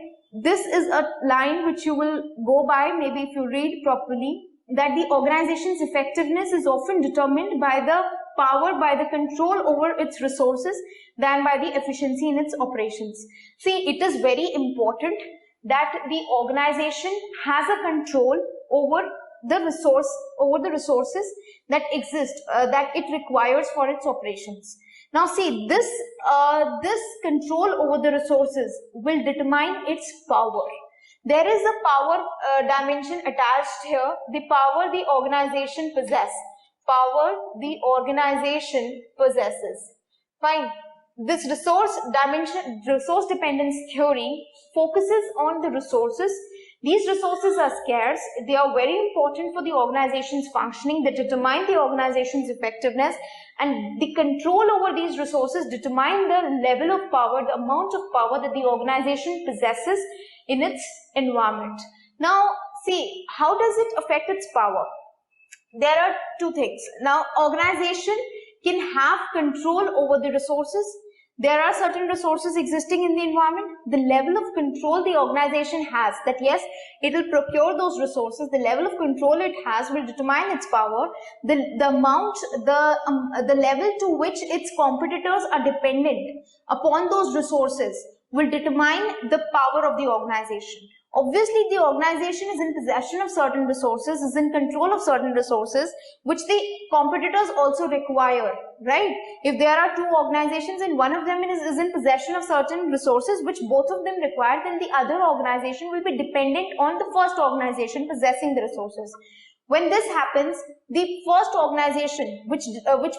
This is a line which you will go by, maybe if you read properly, that the organization's effectiveness is often determined by the power, by the control over its resources, than by the efficiency in its operations. See, it is very important that the organization has a control over the resources that exist, that it requires for its operations. Now see, this control over the resources will determine its power. There is a power dimension attached here, the power the organization possesses. Power the organization possesses. Fine. This resource dependence theory focuses on the resources. These resources are scarce. They are very important for the organization's functioning. They determine the organization's effectiveness, and the control over these resources determine the level of power, the amount of power that the organization possesses in its environment. Now, see, how does it affect its power? There are two things. Now, organization can have control over the resources. There are certain resources existing in the environment. The level of control the organization has, that yes, it will procure those resources. The level of control it has will determine its power. The level to which its competitors are dependent upon those resources will determine the power of the organization. Obviously, the organization is in possession of certain resources, is in control of certain resources, which the competitors also require, right? If there are two organizations and one of them is in possession of certain resources, which both of them require, then the other organization will be dependent on the first organization possessing the resources. When this happens, the first organization which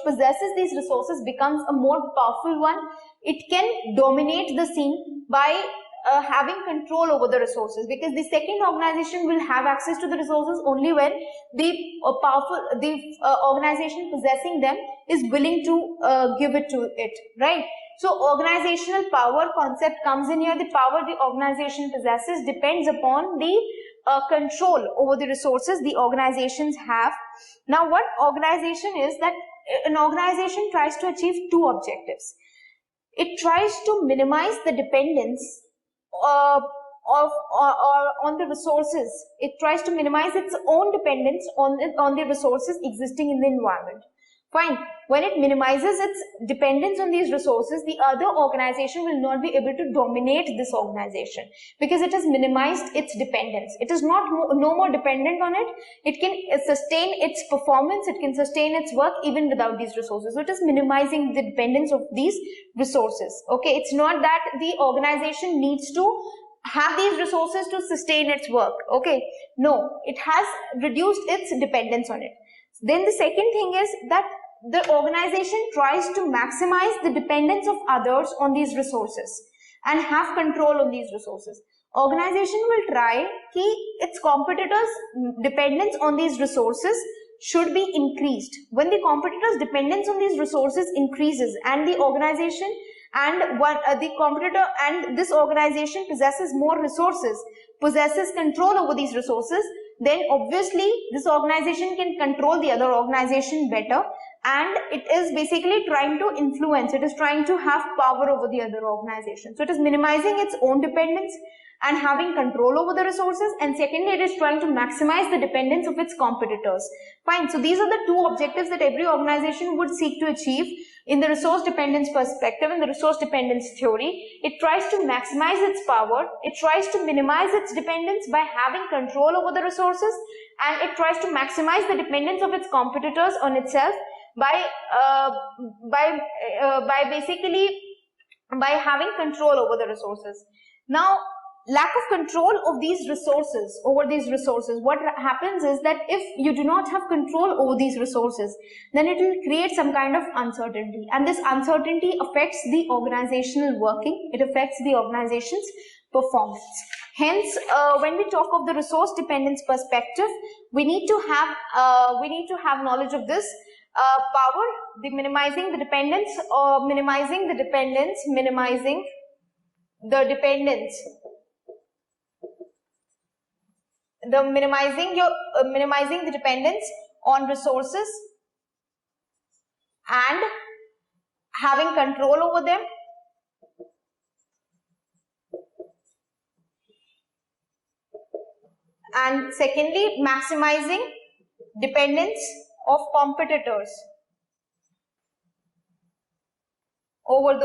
possesses these resources becomes a more powerful one. It can dominate the scene by having control over the resources, because the second organization will have access to the resources only when the organization possessing them is willing to give it to it, right? So organizational power concept comes in here. The power the organization possesses depends upon the control over the resources the organizations have. Now, what organization is that an organization tries to achieve two objectives. It tries to minimize the dependence on the resources. It tries to minimize its own dependence on the resources existing in the environment. Fine. When it minimizes its dependence on these resources, the other organization will not be able to dominate this organization, because it has minimized its dependence. It is no more dependent on it. It can sustain its performance. It can sustain its work even without these resources. So it is minimizing the dependence of these resources. Okay, it's not that the organization needs to have these resources to sustain its work. Okay, no, it has reduced its dependence on it. Then the second thing is that the organization tries to maximize the dependence of others on these resources and have control on these resources. Organization will try that its competitors' dependence on these resources should be increased. When the competitors' dependence on these resources increases and the organization and the competitor and this organization possesses more resources, possesses control over these resources, then obviously this organization can control the other organization better, and it is basically trying to influence, it is trying to have power over the other organization. So it is minimizing its own dependence and having control over the resources, and secondly it is trying to maximize the dependence of its competitors. Fine. So these are the two objectives that every organization would seek to achieve in the resource dependence perspective, in the resource dependence theory. It tries to maximize its power, it tries to minimize its dependence by having control over the resources, and it tries to maximize the dependence of its competitors on itself by having control over the resources. Now, lack of control of these resources, what happens is that if you do not have control over these resources, then it will create some kind of uncertainty, and this uncertainty affects the organizational working, it affects the organization's performance. Hence, when we talk of the resource dependence perspective, we need to have knowledge of this power, the minimizing the dependence, or minimizing the dependence on resources and having control over them, and secondly maximizing dependence of competitors over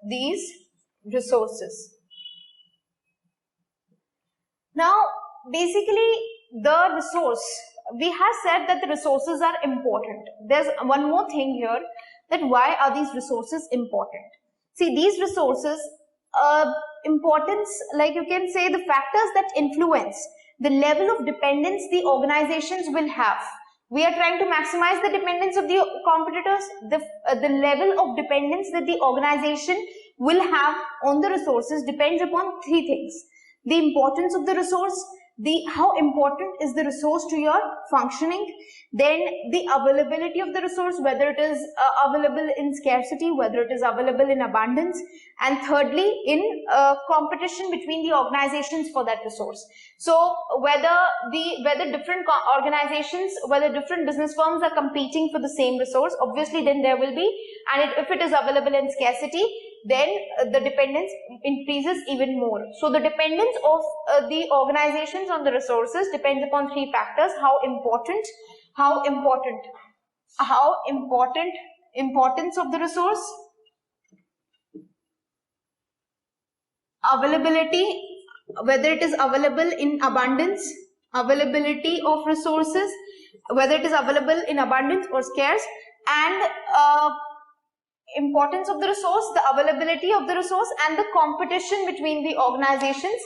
these resources. Now, basically, the resource, we have said that the resources are important. There's one more thing here, that why are these resources important? See, these resources, importance, like you can say, the factors that influence the level of dependence the organizations will have. We are trying to maximize the dependence of the competitors. The level of dependence that the organization will have on the resources depends upon three things. The importance of the resource, how important is the resource to your functioning, then the availability of the resource, whether it is available in scarcity, whether it is available in abundance, and thirdly in competition between the organizations for that resource. So whether different organizations, whether different business firms are competing for the same resource, obviously then there will be, and if it is available in scarcity, then the dependence increases even more. So the dependence of the organizations on the resources depends upon three factors: importance of the resource, availability, whether it is available in abundance, availability of resources, whether it is available in abundance or scarce, and importance of the resource, the availability of the resource, and the competition between the organizations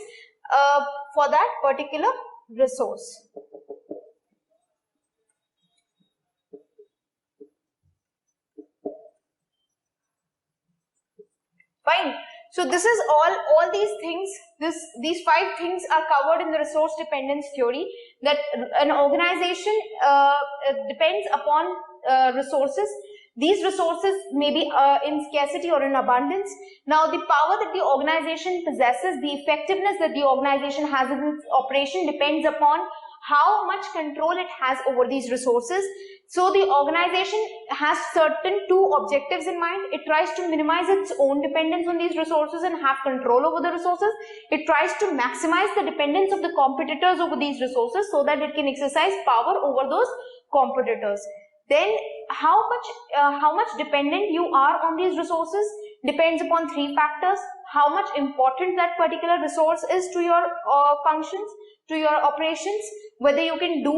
for that particular resource. Fine. So this is all these things, these 5 things are covered in the resource dependence theory, that an organization depends upon resources. These resources may be in scarcity or in abundance. Now, the power that the organization possesses, the effectiveness that the organization has in its operation depends upon how much control it has over these resources. So the organization has certain 2 objectives in mind. It tries to minimize its own dependence on these resources and have control over the resources. It tries to maximize the dependence of the competitors over these resources so that it can exercise power over those competitors. Then how much dependent you are on these resources depends upon 3 factors: how much important that particular resource is to your functions, to your operations, whether you can do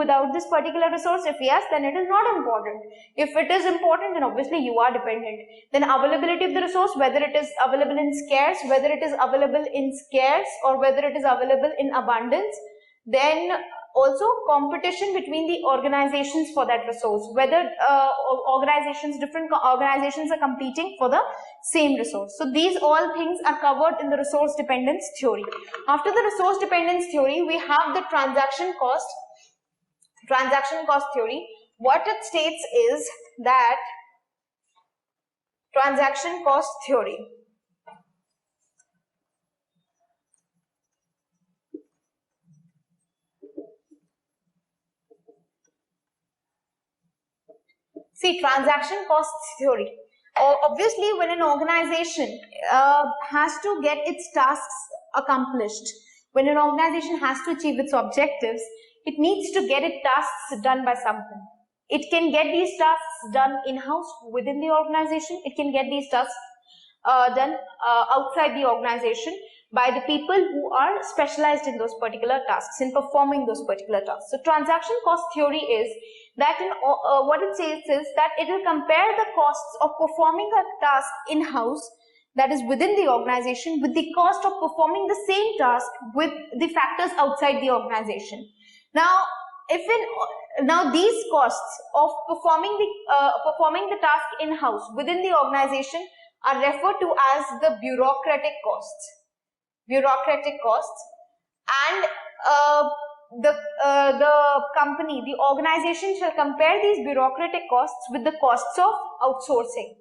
without this particular resource. If yes, then it is not important. If it is important, then obviously you are dependent. Then availability of the resource, whether it is available in scarce, whether it is available in scarce, or whether it is available in abundance. Then also competition between the organizations for that resource, whether different organizations are competing for the same resource. So these all things are covered in the resource dependence theory. After the resource dependence theory, we have the transaction cost theory. What it states is that transaction cost theory. See, transaction cost theory. Obviously, when an organization has to get its tasks accomplished, when an organization has to achieve its objectives, it needs to get its tasks done by something. It can get these tasks done in-house within the organization. It can get these tasks done outside the organization by the people who are specialized in those particular tasks, in performing those particular tasks. So transaction cost theory is that what it says is that it will compare the costs of performing a task in-house, that is within the organization, with the cost of performing the same task with the factors outside the organization. Now, now these costs of performing the task in-house within the organization are referred to as the bureaucratic costs. Bureaucratic costs, and the company, the organization shall compare these bureaucratic costs with the costs of outsourcing.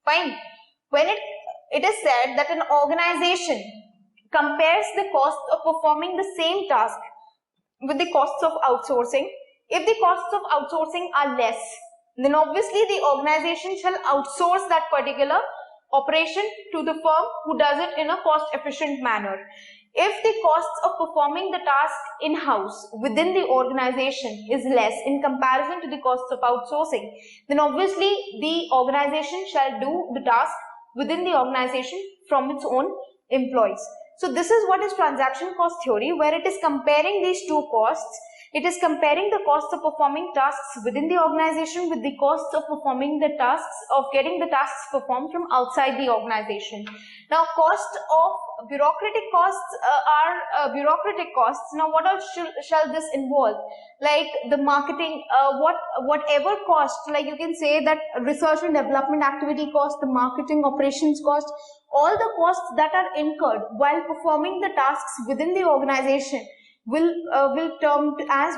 Fine. When it is said that an organization compares the cost of performing the same task with the costs of outsourcing, if the costs of outsourcing are less, then obviously the organization shall outsource that particular operation to the firm who does it in a cost efficient manner. If the costs of performing the task in-house within the organization is less in comparison to the costs of outsourcing, then obviously the organization shall do the task within the organization from its own employees. So this is what is transaction cost theory, where it is comparing these two costs. It is comparing the costs of performing tasks within the organization with the costs of performing the tasks, of getting the tasks performed from outside the organization. Now, cost of bureaucratic costs are bureaucratic costs. Now, what else shall this involve? Like the marketing, whatever cost, like you can say that research and development activity cost, the marketing operations cost, all the costs that are incurred while performing the tasks within the organization will be termed as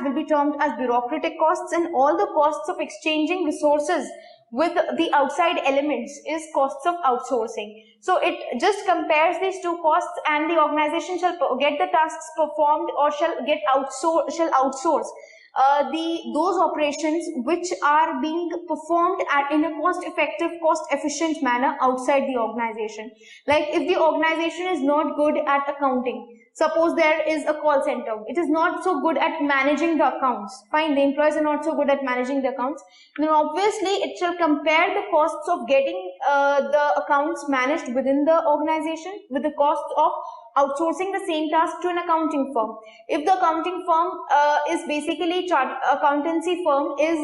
bureaucratic costs, and all the costs of exchanging resources with the outside elements is costs of outsourcing. So it just compares these two costs, and the organization shall get the tasks performed or shall outsource those operations which are being performed in a cost-effective, cost-efficient manner outside the organization. Like if the organization is not good at accounting, suppose there is a call center, it is not so good at managing the accounts. Fine, the employees are not so good at managing the accounts. Then obviously it shall compare the costs of getting the accounts managed within the organization with the cost of outsourcing the same task to an accounting firm. If the accounting firm is basically accountancy firm is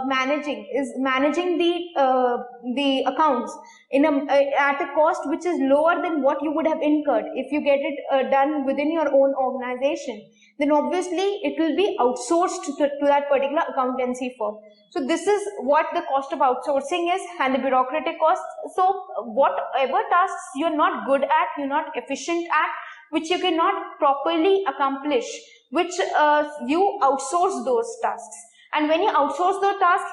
managing the accounts at a cost which is lower than what you would have incurred if you get it done within your own organization, then obviously it will be outsourced to that particular accountancy firm. So this is what the cost of outsourcing is, and the bureaucratic costs. So whatever tasks you're not good at, you're not efficient at, which you cannot properly accomplish, which you outsource those tasks. And when you outsource the task,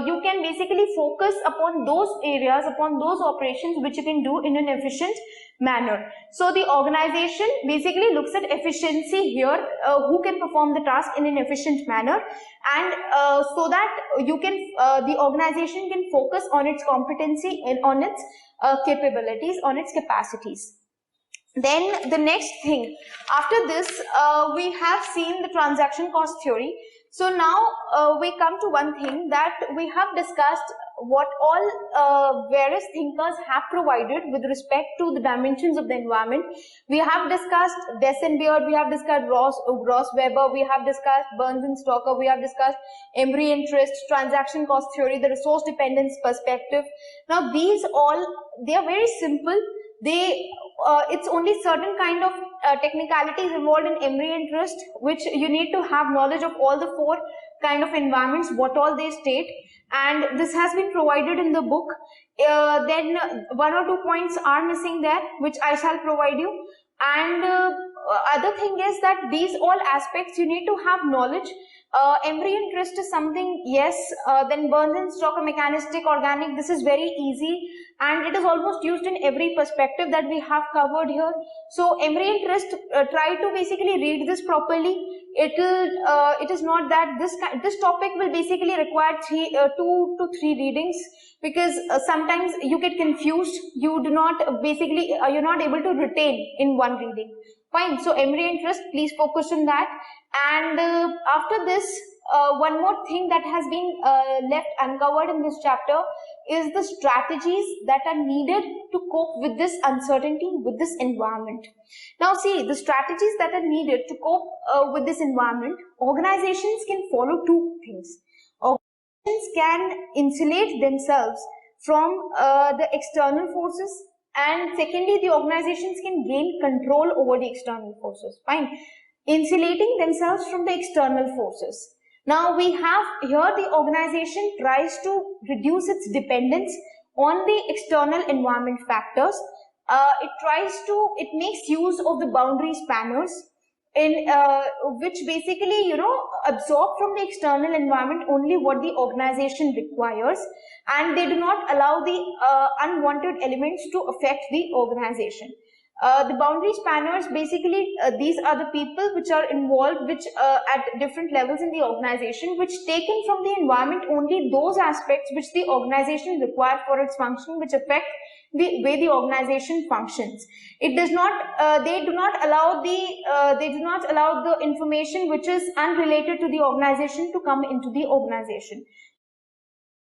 you can basically focus upon those areas, upon those operations which you can do in an efficient manner. So the organization basically looks at efficiency here, who can perform the task in an efficient manner, and so that you can, the organization can focus on its competency and on its capabilities, on its capacities. Then the next thing, after this, we have seen the transaction cost theory. So now we come to one thing that we have discussed what all various thinkers have provided with respect to the dimensions of the environment. We have discussed Dessenbeard, we have discussed Ross Weber, we have discussed Burns and Stoker, we have discussed Emery interest, transaction cost theory, the resource dependence perspective. Now these all, they are very simple. It's only certain kind of technicalities involved in Emery interest, which you need to have knowledge of all the four kind of environments, what all they state, and this has been provided in the book. Then one or two points are missing there, which I shall provide you. And other thing is that these all aspects you need to have knowledge Emery interest is something, yes. Then Burns and Stoker mechanistic organic, this is very easy and it is almost used in every perspective that we have covered here. So Emery interest, try to basically read this properly. It is not that this topic will basically require 2 to 3 readings, because sometimes you get confused. You do not basically you're not able to retain in one reading. Fine. So Emery interest, please focus on that. And after this, one more thing that has been left uncovered in this chapter is the strategies that are needed to cope with this uncertainty, with this environment. Now see, the strategies that are needed to cope with this environment, organizations can follow 2 things. Organizations can insulate themselves from the external forces, and secondly, the organizations can gain control over the external forces. Fine. Insulating themselves from the external forces. Now we have here the organization tries to reduce its dependence on the external environment factors. It makes use of the boundary spanners, in which basically, absorb from the external environment only what the organization requires, and they do not allow the unwanted elements to affect the organization. The boundary spanners, basically these are the people which are involved, which at different levels in the organization, which taken from the environment only those aspects which the organization requires for its function, which affect the way the organization functions. It does not, they do not allow the information which is unrelated to the organization to come into the organization.